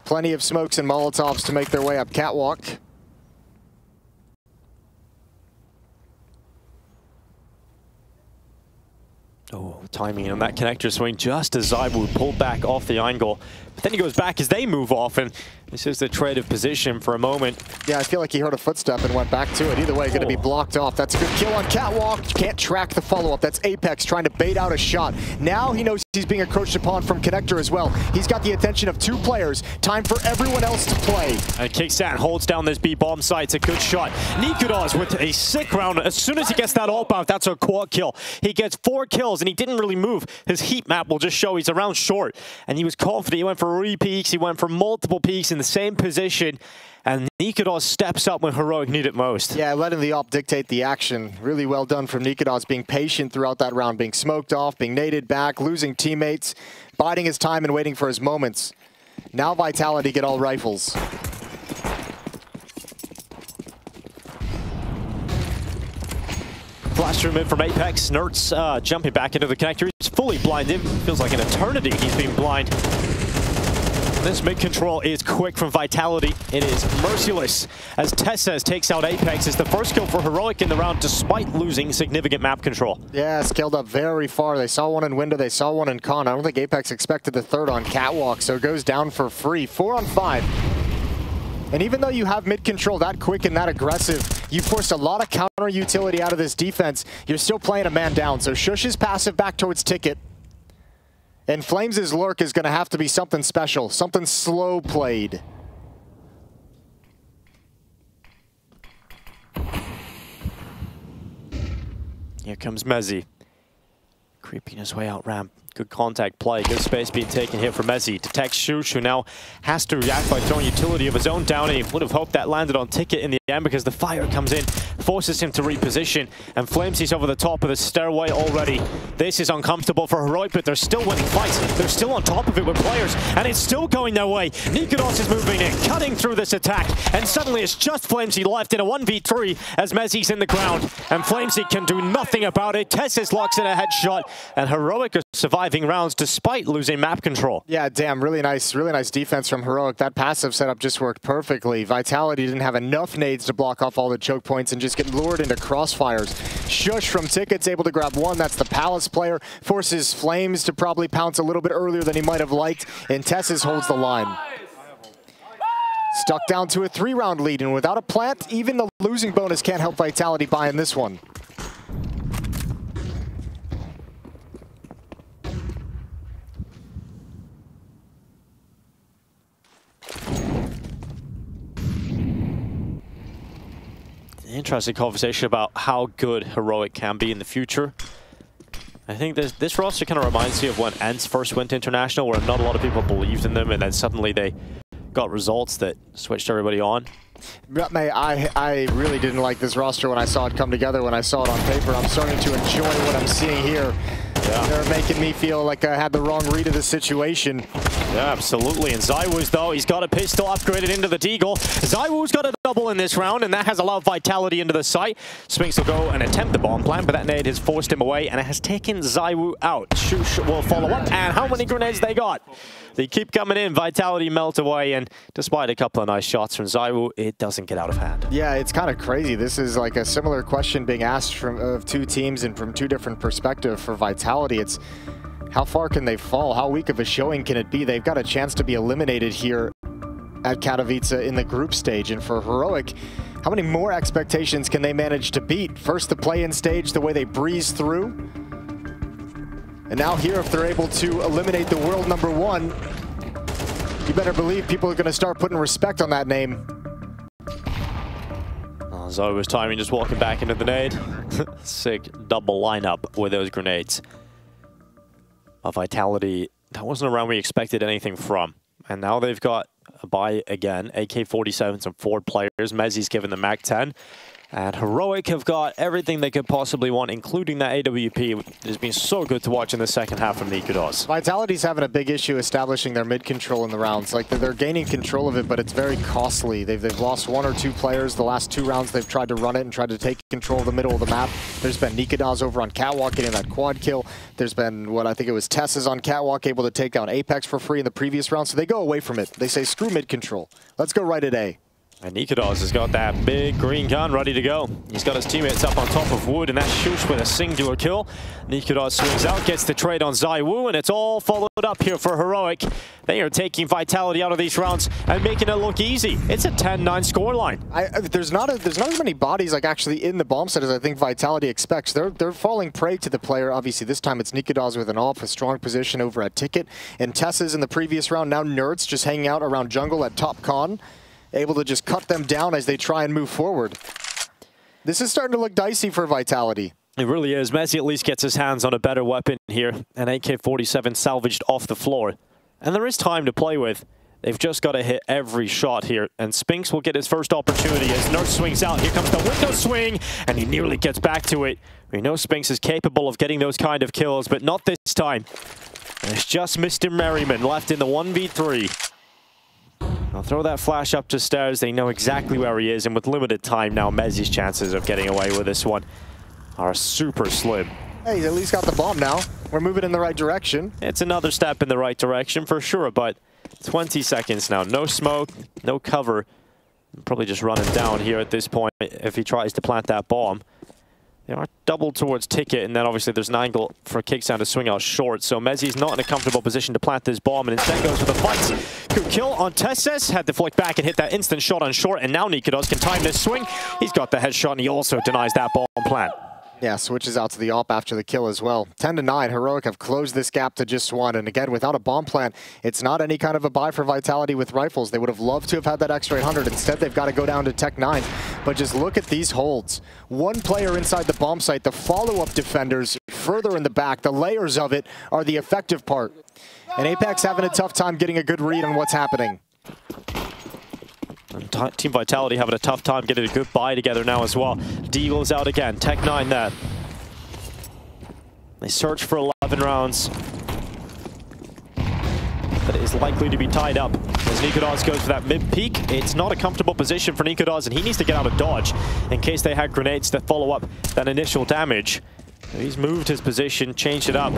Plenty of smokes and Molotovs to make their way up Catwalk. Oh, timing on that connector swing just as Zyru pulled back off the angle. But then he goes back as they move off, and this is the trade of position for a moment. Yeah, I feel like he heard a footstep and went back to it. Either way, going to be blocked off. That's a good kill on Catwalk. Can't track the follow-up. That's Apex trying to bait out a shot. Now he knows he's being encroached upon from connector as well. He's got the attention of 2 players. Time for everyone else to play. And Kickstand holds down this B-bomb site. It's a good shot. Nikodos with a sick round. As soon as he gets that ult bounce, that's a quad kill. He gets 4 kills, and he didn't really move. His heat map will just show he's around short. And he was confident. He went for re-peaks. He went for multiple peaks in the same position. And Nikodos steps up when Heroic need it most. Yeah, letting the op dictate the action. Really well done from Nikodos, being patient throughout that round, being smoked off, being naded back, losing teammates, biding his time and waiting for his moments. Now Vitality get all rifles. Flash through mid from Apex. Nertz jumping back into the connector. He's fully blinded. Feels like an eternity he's been blind. This mid-control is quick from Vitality. It is merciless as Tessus takes out Apex. It's the first kill for Heroic in the round despite losing significant map control. Yeah, scaled up very far. They saw one in window, they saw one in con. I don't think Apex expected the third on Catwalk, so it goes down for free. 4 on 5. And even though you have mid-control that quick and that aggressive, you forced a lot of counter utility out of this defense. You're still playing a man down, so Shush is passive back towards Ticket. And Flames' lurk is going to have to be something special, something slow played. Here comes Mezi. Creeping his way out ramp. Good contact play, good space being taken here for Mezi. Detects Shush, who now has to react by throwing utility of his own down. He would have hoped that landed on Ticket in the end because the fire comes in, forces him to reposition, and Flames he's over the top of the stairway already. This is uncomfortable for Heroic, but they're still winning fights. They're still on top of it with players, and it's still going their way. Nikodos is moving in, cutting through this attack, and suddenly it's just Flamesy left in a 1v3 as Mezi's in the ground, and Flamesy can do nothing about it. Tessus locks in a headshot, and Heroic are surviving rounds despite losing map control. Yeah, damn, really nice defense from Heroic. That passive setup just worked perfectly. Vitality didn't have enough nades to block off all the choke points and just get lured into crossfires. Shush from Ticket's able to grab one. That's the Palace player. Forces Flames to probably pounce a little bit earlier than he might have liked, and Tessus holds the line. Stuck down to a 3-round lead, and without a plant, even the losing bonus can't help Vitality buy in this one. Interesting conversation about how good Heroic can be in the future. I think this roster kind of reminds me of when ENCE first went international, where not a lot of people believed in them, and then suddenly they got results that switched everybody on. I really didn't like this roster when I saw it come together, when I saw it on paper. I'm starting to enjoy what I'm seeing here. Yeah. They're making me feel like I had the wrong read of the situation. Yeah, absolutely. And ZywOo's, though, he's got a pistol upgraded into the Deagle. ZywOo's got a double in this round, and that has allowed Vitality into the site. Spinx will go and attempt the bomb plant, but that nade has forced him away, and it has taken ZywOo out. Shush will follow up, and how many grenades they got? They keep coming in. Vitality melt away, and despite a couple of nice shots from ZywOo, it doesn't get out of hand. Yeah, it's kind of crazy. This is like a similar question being asked of two teams and from two different perspectives for Vitality. It's how far can they fall? How weak of a showing can it be? They've got a chance to be eliminated here at Katowice in the group stage. And for Heroic, how many more expectations can they manage to beat? First, the play-in stage, the way they breeze through. And now here, if they're able to eliminate the world #1, you better believe people are going to start putting respect on that name. ZywOo's timing, just walking back into the nade. Sick double lineup with those grenades. Vitality, that wasn't a round we expected anything from. And now they've got a buy again. AK-47s and 4 players. Mezzi's given the MAC-10. And Heroic have got everything they could possibly want, including that AWP. It's been so good to watch in the second half from Nikodas. Vitality's having a big issue establishing their mid-control in the rounds. Like, they're gaining control of it, but it's very costly. They've lost 1 or 2 players. The last 2 rounds, they've tried to run it and tried to take control of the middle of the map. There's been Nikodas over on Catwalk getting that quad kill. There's been, what I think it was Tessa's on Catwalk, able to take down Apex for free in the previous round. So they go away from it. They say, screw mid-control. Let's go right at A. And Nikodas has got that big green gun ready to go. He's got his teammates up on top of Wood, and that shoots with a singular kill. Nikodas swings out, gets the trade on ZywOo, and it's all followed up here for Heroic. They are taking Vitality out of these rounds and making it look easy. It's a 10-9 scoreline. There's not as many bodies like actually in the bomb set as I think Vitality expects. They're falling prey to the player. Obviously, this time it's Nikodas with an AWP, a strong position over at Ticket. And Tessa's in the previous round. Now Nerds just hanging out around jungle at top con, able to just cut them down as they try and move forward. This is starting to look dicey for Vitality. It really is. Mezzi at least gets his hands on a better weapon here. An AK-47 salvaged off the floor. And there is time to play with. They've just got to hit every shot here. And Spinx will get his first opportunity as Nerd swings out. Here comes the window swing, and he nearly gets back to it. We know Spinx is capable of getting those kind of kills, but not this time. And it's just Mr. Merriman left in the 1v3. I'll throw that flash up to stairs. They know exactly where he is, and with limited time now, Mezzi's chances of getting away with this one are super slim. Hey, he's at least got the bomb now. We're moving in the right direction. It's another step in the right direction for sure, but 20 seconds now. No smoke, no cover. Probably just running down here at this point if he tries to plant that bomb. They are doubled towards Ticket, and then obviously there's an angle for Kicksound to swing out short. So Mezzi's not in a comfortable position to plant this bomb, and instead goes for the fight. Good kill on Tesses. Had to flick back and hit that instant shot on short, and now Nikodas can time this swing. He's got the headshot, and he also denies that bomb plant. Yeah, switches out to the AWP after the kill as well. 10-9, Heroic have closed this gap to just 1. And again, without a bomb plant, it's not any kind of a buy for Vitality with rifles. They would have loved to have had that extra 800. Instead, they've got to go down to Tech 9. But just look at these holds. 1 player inside the bomb site, the follow-up defenders further in the back. The layers of it are the effective part. And Apex having a tough time getting a good read on what's happening. And Team Vitality having a tough time getting a good buy together now as well. Deagle's out again. Tech 9 there. They search for 11 rounds. But it is likely to be tied up as Nikodas goes for that mid-peak. It's not a comfortable position for Nikodas, and he needs to get out of dodge in case they had grenades to follow up that initial damage. He's moved his position, changed it up.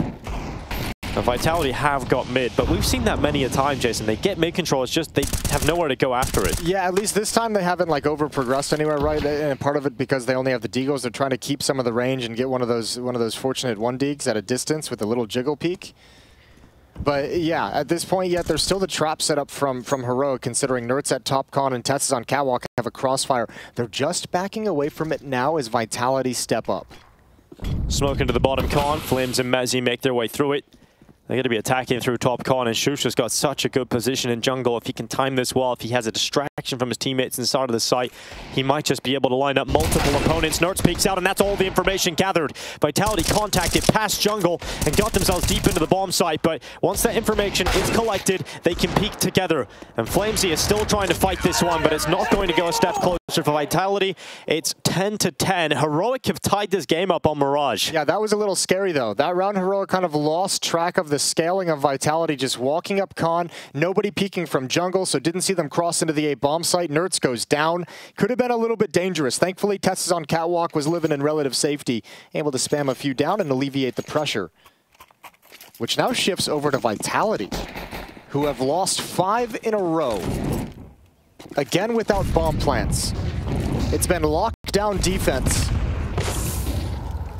Now, Vitality have got mid, but we've seen that many a time, Jason. They get mid control, it's just they have nowhere to go after it. Yeah, at least this time they haven't like over-progressed anywhere, right? And part of it because they only have the Deagles, they're trying to keep some of the range and get one of those fortunate 1 Deags at a distance with a little jiggle peek. But yeah, at this point yet, there's still the trap set up from Heroic, considering Nertz at top con and Tess is on catwalk have a crossfire. They're just backing away from it now as Vitality step up. Smoke into the bottom con, Flames and Mezzi make their way through it. They're going to be attacking through top con, and Shusha's got such a good position in jungle. If he can time this well, if he has a distraction from his teammates inside of the site, he might just be able to line up multiple opponents. Nertz peeks out, and that's all the information gathered. Vitality contacted past jungle and got themselves deep into the bomb site, but once that information is collected, they can peek together. And Flamesy is still trying to fight this one, but it's not going to go a step closer for Vitality. It's 10-10. Heroic have tied this game up on Mirage. Yeah, that was a little scary, though. That round, Heroic kind of lost track of the scaling of Vitality, just walking up con, nobody peeking from jungle, so didn't see them cross into the A bomb site. Nertz goes down. Could have been a little bit dangerous. Thankfully, Tess is on catwalk, was living in relative safety, able to spam a few down and alleviate the pressure. Which now shifts over to Vitality, who have lost 5 in a row. Again without bomb plants. It's been lockdown defense.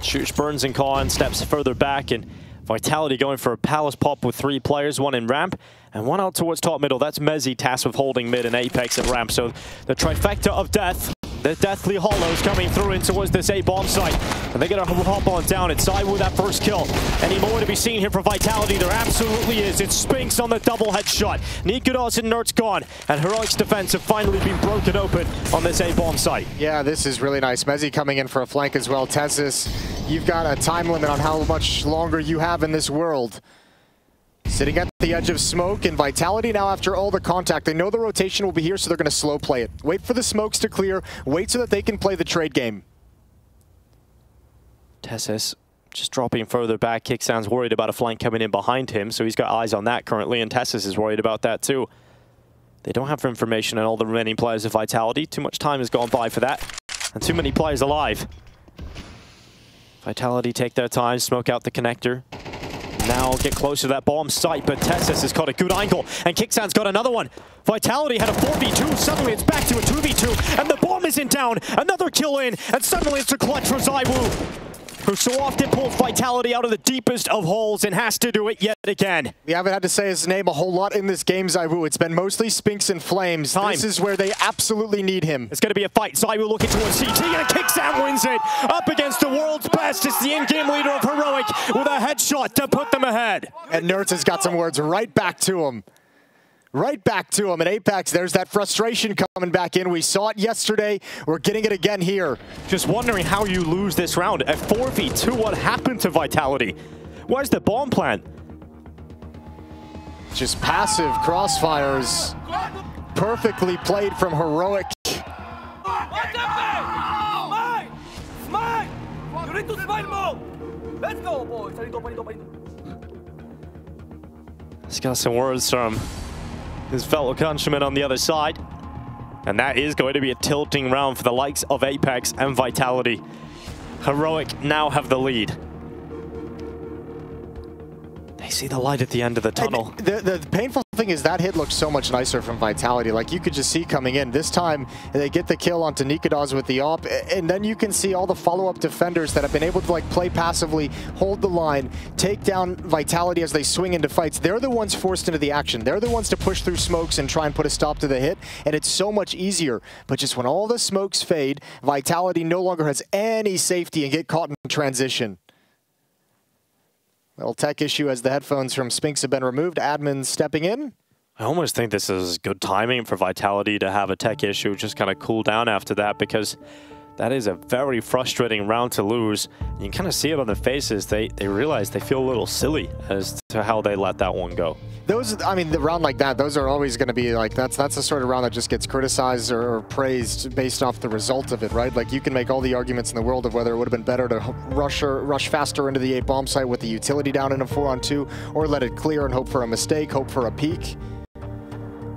Shush burns and con, steps further back, and Vitality going for a palace pop with 3 players, 1 in ramp and 1 out towards top middle. That's Mezzi tasked with holding mid and Apex at ramp. So the trifecta of death, the deathly hollows coming through in towards this A bomb site. And they're going to hop on down. It's Zai with that first kill. Any more to be seen here for Vitality? There absolutely is. It's Spinks on the double headshot. Nikodos and Nertz gone. And Heroic's defense have finally been broken open on this A bomb site. Yeah, this is really nice. Mezzi coming in for a flank as well. Tessus, you've got a time limit on how much longer you have in this world. Sitting at the edge of smoke, and Vitality now after all the contact, they know the rotation will be here, so they're going to slow play it. Wait for the smokes to clear, wait so that they can play the trade game. Tessus just dropping further back. Kicksound's worried about a flank coming in behind him, so he's got eyes on that currently, and Tessus is worried about that too. They don't have information on all the remaining players of Vitality. Too much time has gone by for that, and too many players alive. Vitality take their time, smoke out the connector. Now get close to that bomb site, but Tessus has got a good angle, and Kicksound's got another one. Vitality had a 4v2, suddenly it's back to a 2v2, and the bomb isn't down. Another kill in, and suddenly it's a clutch for ZywOo, who so often pulls Vitality out of the deepest of holes and has to do it yet again. We haven't had to say his name a whole lot in this game, ZywOo. It's been mostly Spinks and Flames. This is where they absolutely need him. It's going to be a fight. ZywOo looking towards CT, and Kicksound wins it. Up against the world's best. It's the in-game leader of Heroic with a headshot to put them ahead. And Nertz has got some words right back to him. Right back to him. At Apex, there's that frustration coming back in. We saw it yesterday. We're getting it again here. Just wondering how you lose this round. At 4v2, what happened to Vitality? Where's the bomb plant? Just passive crossfires. Perfectly played from Heroic. Smile! You need to smile more! Let's go, boys! He's got some words from his fellow countrymen on the other side. And that is going to be a tilting round for the likes of Apex and Vitality. Heroic now have the lead. They see the light at the end of the tunnel. The painful thing is that hit looks so much nicer from Vitality. Like, you could just see coming in. This time, they get the kill onto Nikodos with the op, and then you can see all the follow-up defenders that have been able to like play passively, hold the line, take down Vitality as they swing into fights. They're the ones forced into the action. They're the ones to push through smokes and try and put a stop to the hit, and it's so much easier. But just when all the smokes fade, Vitality no longer has any safety and get caught in transition. Little tech issue as the headphones from Spinks have been removed. Admin stepping in. I almost think this is good timing for Vitality to have a tech issue, just kind of cool down after that, because that is a very frustrating round to lose. You can kind of see it on their faces. They realize they feel a little silly as to how they let that one go. Those, I mean, the round like that, those are always going to be like, that's the sort of round that just gets criticized or praised based off the result of it, right? Like, you can make all the arguments in the world of whether it would have been better to rush faster into the A bomb site with the utility down in a 4-on-2, or let it clear and hope for a mistake, hope for a peek.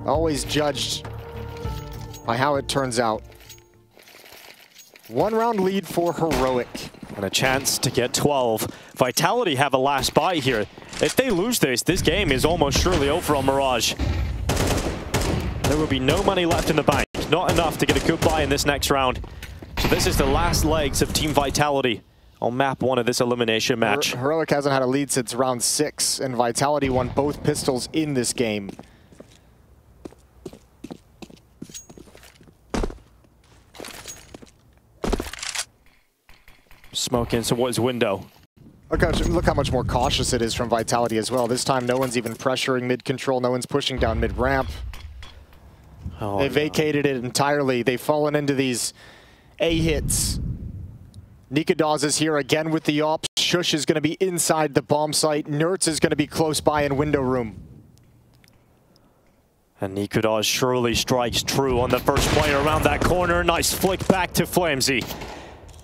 Always judged by how it turns out. 1 round lead for Heroic. And a chance to get 12. Vitality have a last buy here. If they lose this game is almost surely over on Mirage. There will be no money left in the bank. Not enough to get a good buy in this next round. So this is the last legs of Team Vitality on map 1 of this elimination match. Heroic hasn't had a lead since round 6, and Vitality won both pistols in this game. Smoke in towards window. Look how much more cautious it is from Vitality as well. This time, no one's even pressuring mid-control. No one's pushing down mid-ramp. Oh, they vacated it entirely. They've fallen into these A-hits. Nikadaz is here again with the ops. Shush is going to be inside the bomb site. Nertz is going to be close by in window room. And Nikadaz surely strikes true on the first player around that corner. Nice flick back to Flamesy.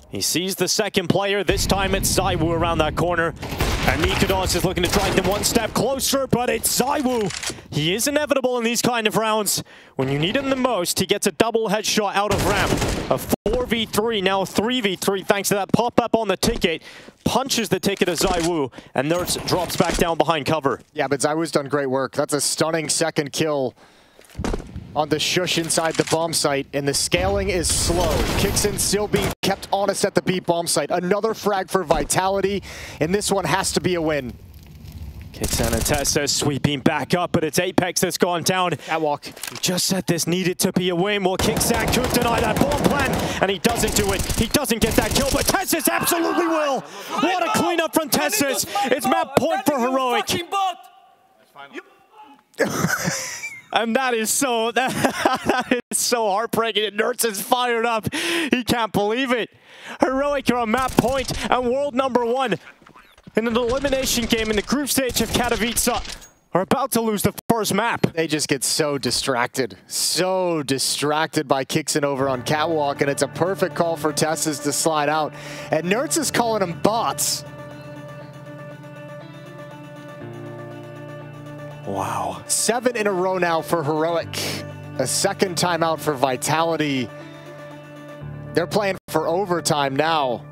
He sees the second player. This time it's Zaiwu around that corner. And Nikadaz is looking to drag them one step closer, but it's Zaiwu. He is inevitable in these kind of rounds. When you need him the most, he gets a double headshot out of ramp. A 4v3, now 3v3, thanks to that pop-up on the ticket. Punches the ticket of Zaiwu, and Nertz drops back down behind cover. Yeah, but Zaiwu's done great work. That's a stunning second kill on the Shush inside the bomb site, and the scaling is slow. Kixin still being kept honest at the B bomb site. Another frag for Vitality, and this one has to be a win. Kixin and Tessa sweeping back up, but it's Apex that's gone down. Catwalk. He just said this needed to be a win. Well, Kixin could deny that bomb plan, and he doesn't do it. He doesn't get that kill, but Tessus absolutely will. What a cleanup from Tessus. It's map point for Heroic. And that is so heartbreaking. And Nertz is fired up. He can't believe it. Heroic are on map point and world #1 in an elimination game in the group stage of Katowice are about to lose the first map. They just get so distracted by Kixin over on Catwalk, and it's a perfect call for Tessus to slide out. And Nertz is calling them bots. Wow. 7 in a row now for Heroic. A second timeout for Vitality. They're playing for overtime now.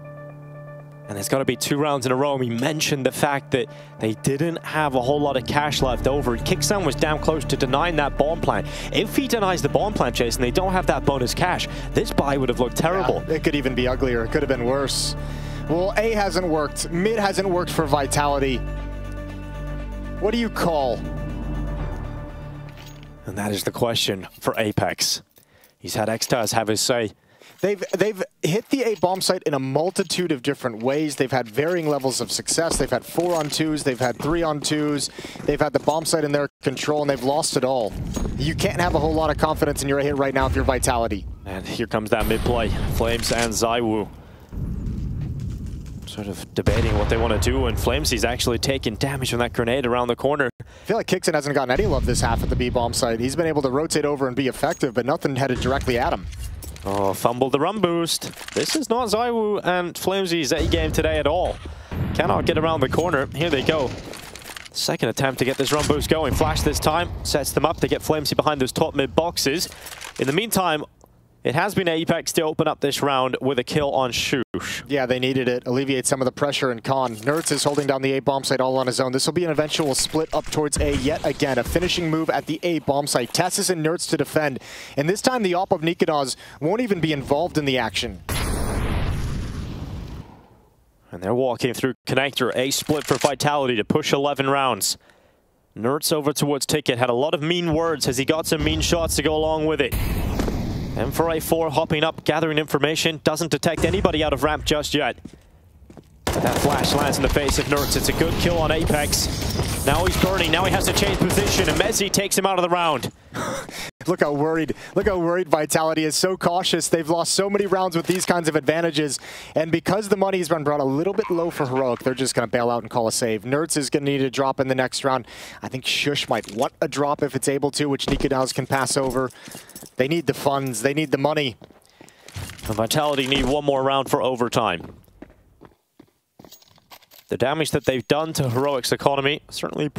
And it's got to be 2 rounds in a row. We mentioned the fact that they didn't have a whole lot of cash left over. Kicksan was damn close to denying that bomb plan. If he denies the bomb plan, Jason, they don't have that bonus cash. This buy would have looked terrible. Yeah, it could even be uglier. It could have been worse. Well, A hasn't worked. Mid hasn't worked for Vitality. What do you call? And that is the question for Apex. He's had Xtaz have his say. They've hit the A bomb site in a multitude of different ways. They've had varying levels of success. They've had 4-on-2s, they've had 3-on-2s, they've had the bomb site in their control, and they've lost it all. You can't have a whole lot of confidence in your hit right now if you're Vitality. And here comes that mid play. Flames and Zaiwu sort of debating what they want to do, and Flamesy's actually taking damage from that grenade around the corner. I feel like Kixin hasn't gotten any love this half at the B bomb site. He's been able to rotate over and be effective, but nothing headed directly at him. Oh, fumbled the run boost. This is not Zaiwu and Flamesy's A game today at all. Cannot get around the corner. Here they go. Second attempt to get this run boost going. Flash this time, sets them up to get Flamesy behind those top mid boxes. In the meantime, it has been Apex to open up this round with a kill on Shush. Yeah, they needed it. Alleviate some of the pressure in Con. Nertz is holding down the A bomb site all on his own. This will be an eventual split up towards A yet again. A finishing move at the A bomb site. Tessus and Nertz to defend. And this time the op of Nikadaz won't even be involved in the action. And they're walking through connector. A split for Vitality to push 11 rounds. Nertz over towards Ticket. Had a lot of mean words as he got some mean shots to go along with it. M4A4 hopping up, gathering information, doesn't detect anybody out of ramp just yet. But that flash lands in the face of Nertz. It's a good kill on Apex. Now he's burning, now he has to change position, and Mezzi takes him out of the round. Look how worried Vitality is. So cautious. They've lost so many rounds with these kinds of advantages. And because the money's been brought a little bit low for Heroic, they're just going to bail out and call a save. Nertz is going to need a drop in the next round. I think Shush might want a drop if it's able to, which Nikadaz can pass over. They need the funds. They need the money. And Vitality need one more round for overtime. The damage that they've done to Heroic's economy certainly,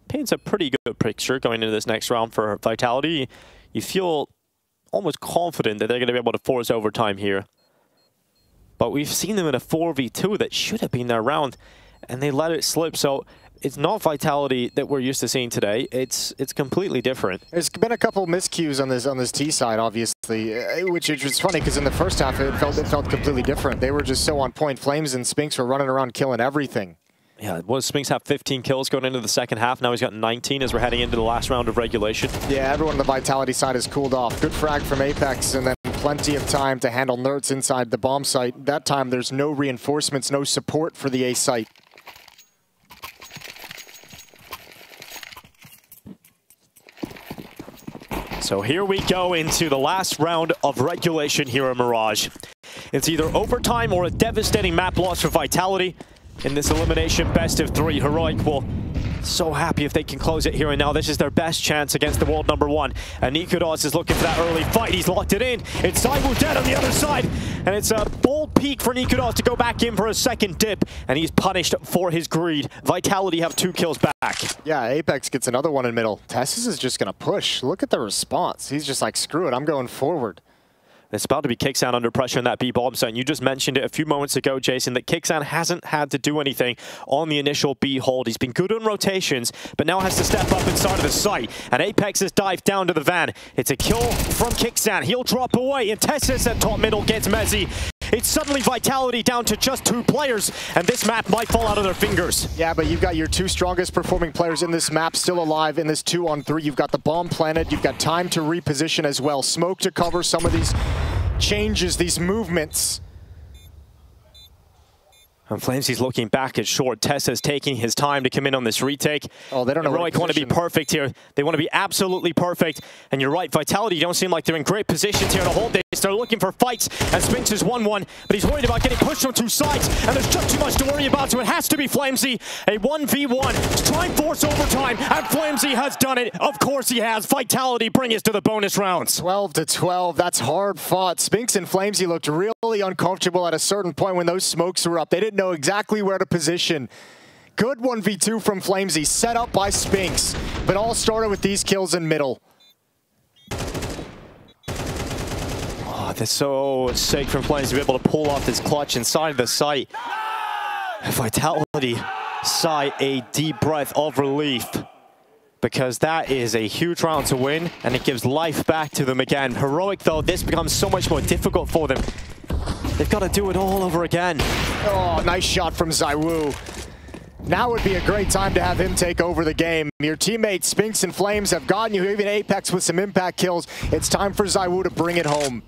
paints a pretty good picture going into this next round for Vitality. You feel almost confident that they're going to be able to force overtime here. But we've seen them in a 4v2 that should have been their round, and they let it slip. So it's not Vitality that we're used to seeing today. It's completely different. There's been a couple miscues on this T side, obviously, which is funny because in the first half it felt completely different. They were just so on point. Flames and Spinks were running around killing everything. Yeah, Spinks have 15 kills going into the second half. Now he's got 19 as we're heading into the last round of regulation. Yeah, everyone on the Vitality side has cooled off. Good frag from Apex, and then plenty of time to handle Nerds inside the bomb site. That time there's no reinforcements, no support for the A site. So here we go into the last round of regulation here at Mirage. It's either overtime or a devastating map loss for Vitality. In this elimination best of 3, Heroic will so happy if they can close it here and now. This is their best chance against the world #1. And Katowice is looking for that early fight. He's locked it in. It's ZywOo dead on the other side. And it's a bold peek for Katowice to go back in for a second dip. And he's punished for his greed. Vitality have 2 kills back. Yeah, Apex gets another one in middle. Tessus is just going to push. Look at the response. He's just like, screw it, I'm going forward. It's about to be Kixan under pressure in that B bomb site. You just mentioned it a few moments ago, Jason, that Kixan hasn't had to do anything on the initial B hold. He's been good on rotations, but now has to step up inside of the site. And Apex has dived down to the van. It's a kill from Kixan. He'll drop away, and Tessus at top middle gets Mezzi. It's suddenly Vitality down to just 2 players, and this map might fall out of their fingers. Yeah, but you've got your 2 strongest performing players in this map still alive in this 2-on-3. You've got the bomb planted. You've got time to reposition as well. Smoke to cover some of these changes, these movements. And Flames, he's looking back at short. Tessa's taking his time to come in on this retake. Oh, they don't know. Heroic want to be perfect here. They want to be absolutely perfect. And you're right, Vitality don't seem like they're in great positions here to hold this. They're looking for fights, and Spinks is 1-1, but he's worried about getting pushed from 2 sides, and there's just too much to worry about, so it has to be Flamesy. A 1v1 to try and force overtime, and Flamesy has done it. Of course he has. Vitality bring us to the bonus rounds. 12-12, that's hard fought. Spinks and Flamesy looked really uncomfortable at a certain point when those smokes were up. They didn't know exactly where to position. Good 1v2 from Flamesy, set up by Spinks, but all started with these kills in middle. Oh, that's so sick from Flames to be able to pull off this clutch inside the site. Vitality sigh a deep breath of relief, because that is a huge round to win, and it gives life back to them again. Heroic, though, this becomes so much more difficult for them. They've got to do it all over again. Oh, nice shot from ZywOo. Now would be a great time to have him take over the game. Your teammates, Spinks and Flames, have gotten you even Apex with some impact kills. It's time for ZywOo to bring it home.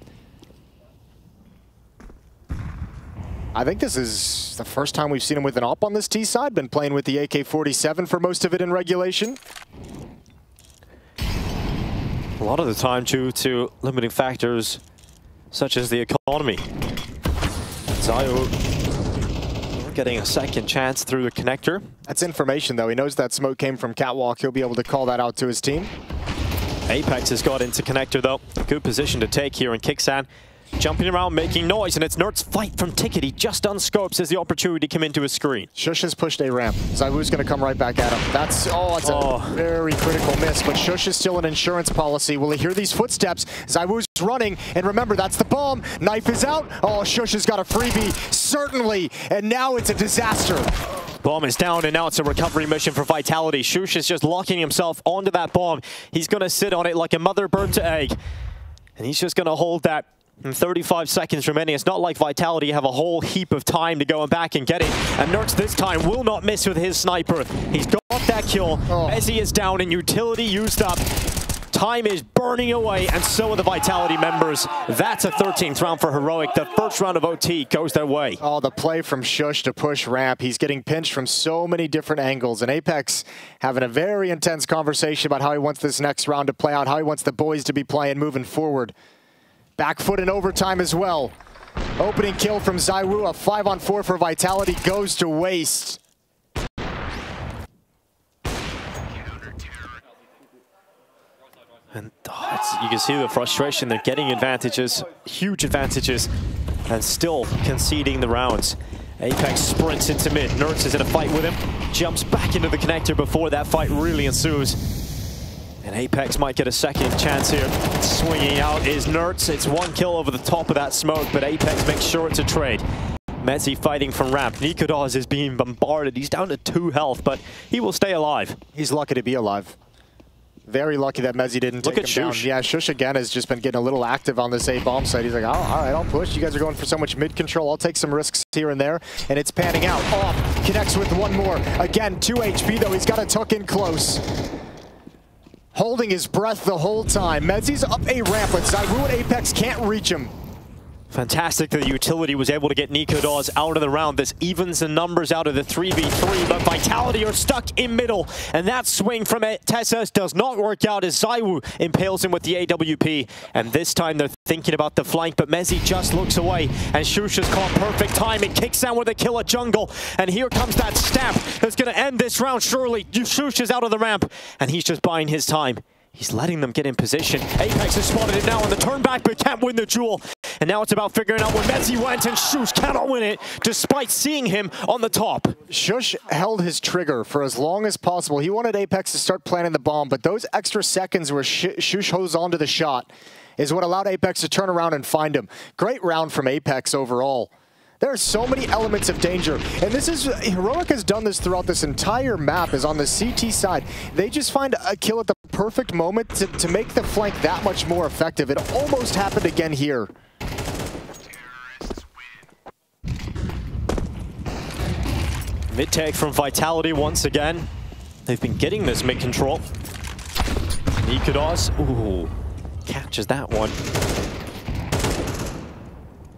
I think this is the first time we've seen him with an AWP on this T side. Been playing with the AK-47 for most of it in regulation. A lot of the time due to limiting factors such as the economy. ZywOo getting a second chance through the connector. That's information, though. He knows that smoke came from Catwalk. He'll be able to call that out to his team. Apex has got into connector, though. A good position to take here in Kixan. Jumping around, making noise, and it's Nert's fight from Ticket. He just unscopes as the opportunity to come into his screen. Shush has pushed a ramp. ZywOo's going to come right back at him. That's a very critical miss, but Shush is still an insurance policy. Will he hear these footsteps? ZywOo's running, and remember, that's the bomb. Knife is out. Oh, Shush has got a freebie, certainly, and now it's a disaster. Bomb is down, and now it's a recovery mission for Vitality. Shush is just locking himself onto that bomb. He's going to sit on it like a mother bird to egg, and he's just going to hold that. And 35 seconds remaining. It's not like Vitality have a whole heap of time to go back and get it. And Nertz this time will not miss with his sniper. He's got that kill. Mezzi is down and utility used up. Time is burning away, and so are the Vitality members. That's a 13th round for Heroic. The first round of OT goes their way. Oh, the play from Shush to push ramp. He's getting pinched from so many different angles. And Apex having a very intense conversation about how he wants this next round to play out, how he wants the boys to be playing moving forward. Back foot in overtime as well. Opening kill from ZywOo, a 5-on-4 for Vitality goes to waste. And you can see the frustration. They're getting advantages, huge advantages, and still conceding the rounds. Apex sprints into mid. Nertz is in a fight with him, jumps back into the connector before that fight really ensues. And Apex might get a second chance here. Swinging out is Nertz. It's 1 kill over the top of that smoke, but Apex makes sure it's a trade. Mezzi fighting from ramp. Nikodas is being bombarded. He's down to 2 health, but he will stay alive. He's lucky to be alive. Very lucky that Mezzi didn't take him down. Yeah, Shush again has just been getting a little active on this A-bomb site. He's like, oh, all right, I'll push. You guys are going for so much mid-control. I'll take some risks here and there. And it's panning out. Off. Connects with one more. Again, 2 HP, though. He's got to tuck in close. Holding his breath the whole time. Mezzi's up a ramp, but ZywOo and Apex can't reach him. Fantastic that the utility was able to get Nikodas out of the round. This evens the numbers out of the 3v3, but Vitality are stuck in middle. And that swing from Tessas does not work out as ZywOo impales him with the AWP. And this time they're thinking about the flank, but Mezzi just looks away. And Shush has caught perfect time and kicks down with a kill at jungle. And here comes that snap that's going to end this round, surely. Shush is out of the ramp, and he's just buying his time. He's letting them get in position. Apex has spotted it now on the turn back, but can't win the duel. And now it's about figuring out where Mezzi went, and Shush cannot win it, despite seeing him on the top. Shush held his trigger for as long as possible. He wanted Apex to start planting the bomb, but those extra seconds where Shush holds onto the shot is what allowed Apex to turn around and find him. Great round from Apex overall. There are so many elements of danger, and this is, Heroic has done this throughout this entire map, is on the CT side. They just find a kill at the perfect moment to make the flank that much more effective. It almost happened again here. Mid-tag from Vitality once again. They've been getting this mid-control. Nikodas, ooh, catches that one.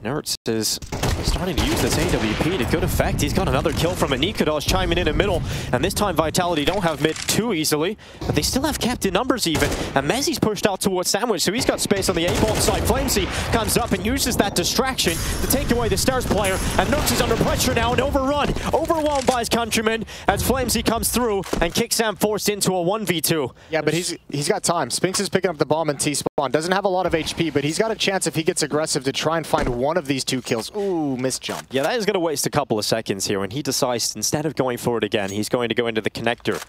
Nertz is starting to use this AWP to good effect. He's got another kill from a Nikodas chiming in the middle, and this time Vitality don't have mid too easily, but they still have kept in numbers even, and Mezzi's pushed out towards Sandwich, so he's got space on the A-bomb side. Flamesy comes up and uses that distraction to take away the Stairs player, and Nertz is under pressure now and overwhelmed by his countrymen as Flamesy comes through and Kicksam forced into a 1v2. Yeah, but he's got time. Spinx is picking up the bomb in T-spawn. Doesn't have a lot of HP, but he's got a chance if he gets aggressive to try and find one of these 2 kills. Ooh, missed jump. Yeah, that is going to waste a couple of seconds here, and he decides instead of going for it again, he's going to go into the connector.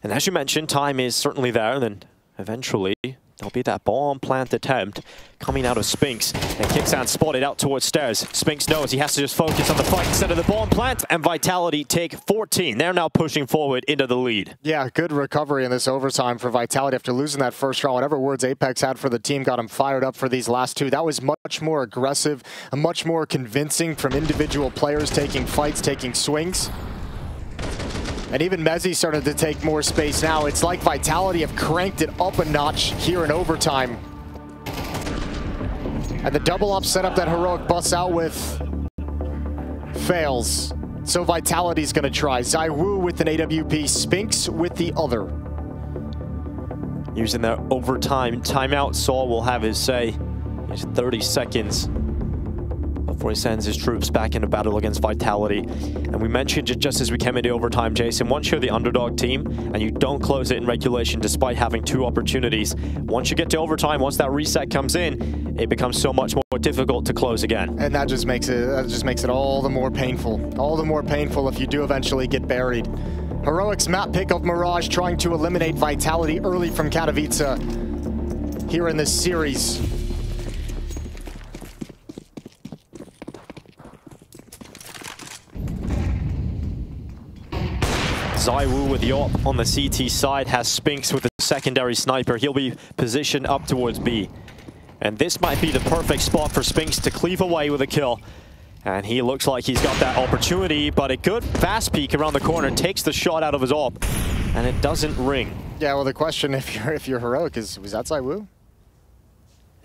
And as you mentioned, time is certainly there, and then eventually there'll be that bomb plant attempt coming out of Spinx, and Kicksan spotted out towards Stairs. Spinx knows he has to just focus on the fight instead of the bomb plant, and Vitality take 14. They're now pushing forward into the lead. Yeah, good recovery in this overtime for Vitality after losing that first round. Whatever words Apex had for the team got him fired up for these last 2. That was much more aggressive, and much more convincing from individual players taking fights, taking swings. And even Mezzi started to take more space now. It's like Vitality have cranked it up a notch here in overtime. And the double up setup that Heroic busts out with fails. So Vitality's gonna try. ZywOo with an AWP, Spinx with the other. Using their overtime timeout, Saul will have his say. It's 30 seconds before he sends his troops back into battle against Vitality. And we mentioned it just as we came into overtime, Jason, once you're the underdog team and you don't close it in regulation despite having 2 opportunities, once you get to overtime, once that reset comes in, it becomes so much more difficult to close again. And that just makes it all the more painful. All the more painful if you do eventually get buried. Heroic's map pick of Mirage trying to eliminate Vitality early from Katowice here in this series. ZywOo with the AWP on the CT side has Spinx with the secondary sniper. He'll be positioned up towards B. And this might be the perfect spot for Spinx to cleave away with a kill. And he looks like he's got that opportunity, but a good fast peek around the corner takes the shot out of his AWP, and it doesn't ring. Yeah, well, the question if you're Heroic was that ZywOo?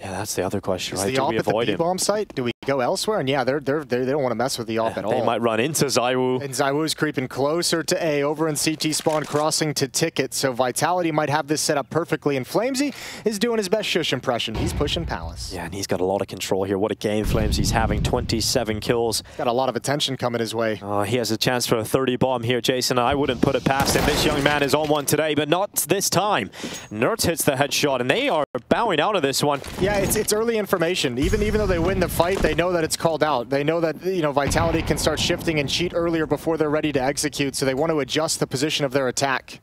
Yeah, that's the other question, right? Is the AWP at the B-bomb site? Do we go elsewhere? And yeah, they don't want to mess with the AWP at all. They might run into ZywOo. And ZywOo's creeping closer to A, over in CT spawn, crossing to Ticket. So Vitality might have this set up perfectly. And Flamesy is doing his best Shush impression. He's pushing Palace. Yeah, and he's got a lot of control here. What a game Flamesy's having. 27 kills. Got a lot of attention coming his way. He has a chance for a 30 bomb here, Jason. I wouldn't put it past him. This young man is on one today, but not this time. Nertz hits the headshot, and they are bowing out of this one. Yeah, it's early information. Even though they win the fight, they know that it's called out. They know that, you know, Vitality can start shifting and cheat earlier before they're ready to execute, so they want to adjust the position of their attack.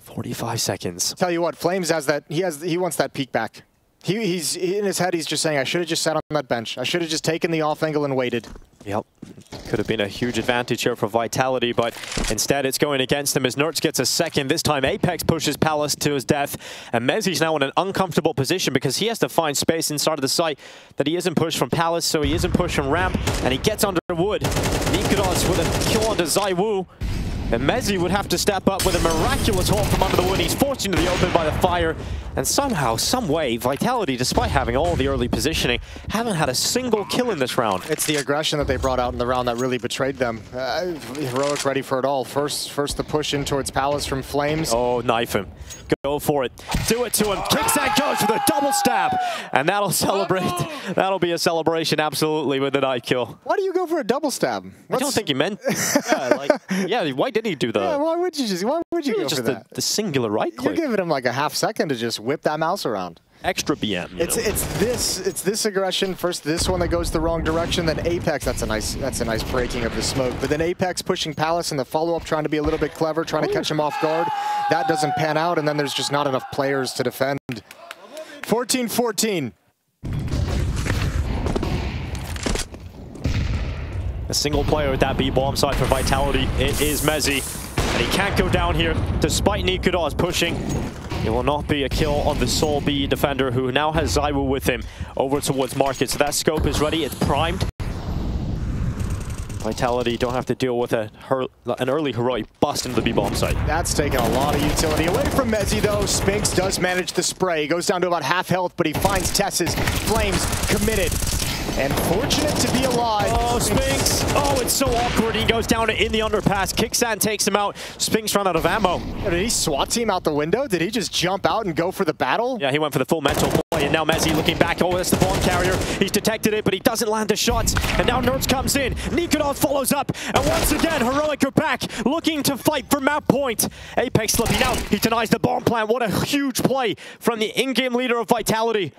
45 seconds. Tell you what, Flames has that. He wants that peek back. He's in his head, he's just saying, I should have just sat on that bench. I should have just taken the off angle and waited. Yep. Could have been a huge advantage here for Vitality, but instead it's going against him as Nerds gets a second. This time Apex pushes Palace to his death, and Mezzi's now in an uncomfortable position because he has to find space inside of the site that he isn't pushed from Palace, so he isn't pushed from Ramp, and he gets under wood. Nikolas with a kill onto ZywOo. And Mezzi would have to step up with a miraculous hold from under the wood. He's forced into the open by the fire. And somehow, some way, Vitality, despite having all the early positioning, haven't had a single kill in this round. It's the aggression that they brought out in the round that really betrayed them. Heroic ready for it all. First the push in towards Palace from Flames. Oh, knife him. Go for it. Do it to him. Kicks and goes for the double stab. And that'll celebrate. That'll be a celebration, absolutely, with the knife kill. Why do you go for a double stab? I don't think he meant. Yeah, why did he do that? Yeah, why would you go for that? The singular right click. You're giving him like a half second to just whip that mouse around. Extra BM. It's this aggression. First this one that goes the wrong direction, then Apex. That's a nice breaking of the smoke. But then Apex pushing Palace in the follow-up, trying to be a little bit clever, trying to catch him off guard. That doesn't pan out, and then there's just not enough players to defend. 14-14. A single player with that B-bomb side for Vitality. It is Mezzi. And he can't go down here, despite Nikolas pushing. It will not be a kill on the sole B defender, who now has ZywOo with him over towards Market. So that scope is ready, it's primed. Vitality don't have to deal with an early heroic bust into the B-bomb site. That's taking a lot of utility away from Mezzi, though. Spinks does manage the spray. He goes down to about half health, but he finds Tess's Flames committed. And fortunate to be alive. Oh, Spinks. Oh, it's so awkward. He goes down in the underpass. Kicksan takes him out. Spinks run out of ammo. Did he SWAT team out the window? Did he just jump out and go for the battle? Yeah, he went for the full mental play. And now Mezzi looking back. Oh, that's the bomb carrier. He's detected it, but he doesn't land the shots. And now Nerds comes in. Nikolas follows up. And once again, Heroic are back, looking to fight for map point. Apex slipping out. He denies the bomb plant. What a huge play from the in-game leader of Vitality.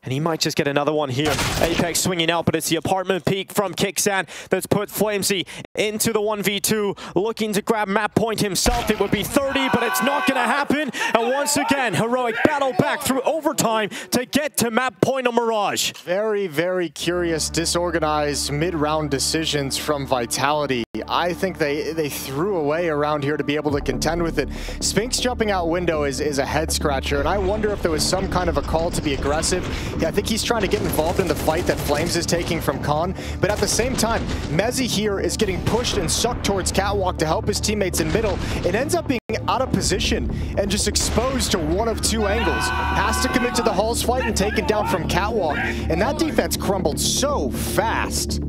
And he might just get another one here. Apex swinging out, but it's the apartment peek from Kicksan that's put Flamesy into the 1v2, looking to grab map point himself. It would be 30, but it's not going to happen. And once again, Heroic battle back through overtime to get to map point on Mirage. Very, very curious, disorganized mid-round decisions from Vitality. I think they threw away around here to be able to contend with it. Spinks jumping out window is a head scratcher, and I wonder if there was some kind of a call to be aggressive. Yeah, I think he's trying to get involved in the fight that Flames is taking from Khan, but at the same time, Mezzi here is getting pushed and sucked towards Catwalk to help his teammates in middle. It ends up being out of position and just exposed to one of two angles. Has to commit to the Halls fight and take it down from Catwalk, and that defense crumbled so fast.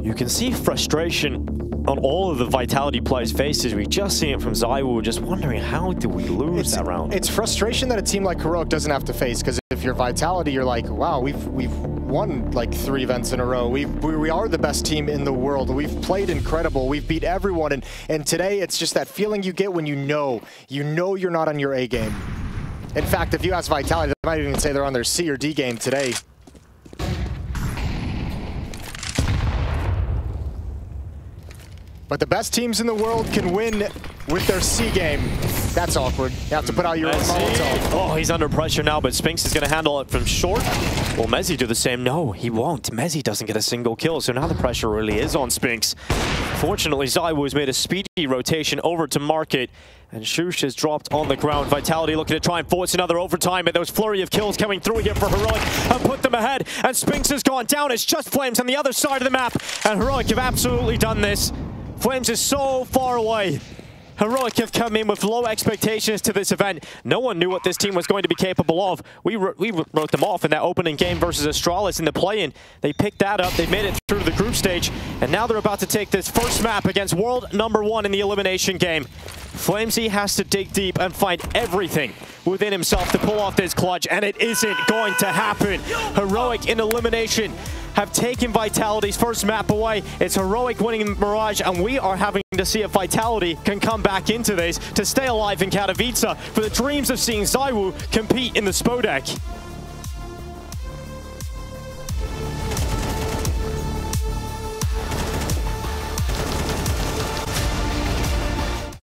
You can see frustration on all of the Vitality players' faces. We just see it from ZywOo, just wondering, how do we lose that round? It's frustration that a team like Heroic doesn't have to face, because if you're Vitality, you're like, wow, we've won like 3 events in a row. We are the best team in the world. We've played incredible. We've beat everyone, and today it's just that feeling you get when you know you're not on your A game. In fact, if you ask Vitality, they might even say they're on their C or D game today. But the best teams in the world can win with their C game. That's awkward. You have to put out your own Molotov. Oh, he's under pressure now, but Spinks is going to handle it from short. Will Mezzi do the same? No, he won't. Mezzi doesn't get a single kill, so now the pressure really is on Spinks. Fortunately, ZywOo has made a speedy rotation over to Market, and Shush has dropped on the ground. Vitality looking to try and force another overtime, but those flurry of kills coming through here for Heroic have put them ahead, and Spinks has gone down. It's just Flames on the other side of the map, and Heroic have absolutely done this. Flames is so far away. Heroic have come in with low expectations to this event. No one knew what this team was going to be capable of. We wrote them off in that opening game versus Astralis in the play-in. They picked that up. They made it through to the group stage. And now they're about to take this first map against world #1 in the elimination game. Flamesy has to dig deep and find everything within himself to pull off this clutch, and it isn't going to happen. Heroic in elimination have taken Vitality's first map away. It's Heroic winning Mirage, and we are having to see if Vitality can come back into this to stay alive in Katowice for the dreams of seeing ZywOo compete in the Spodek.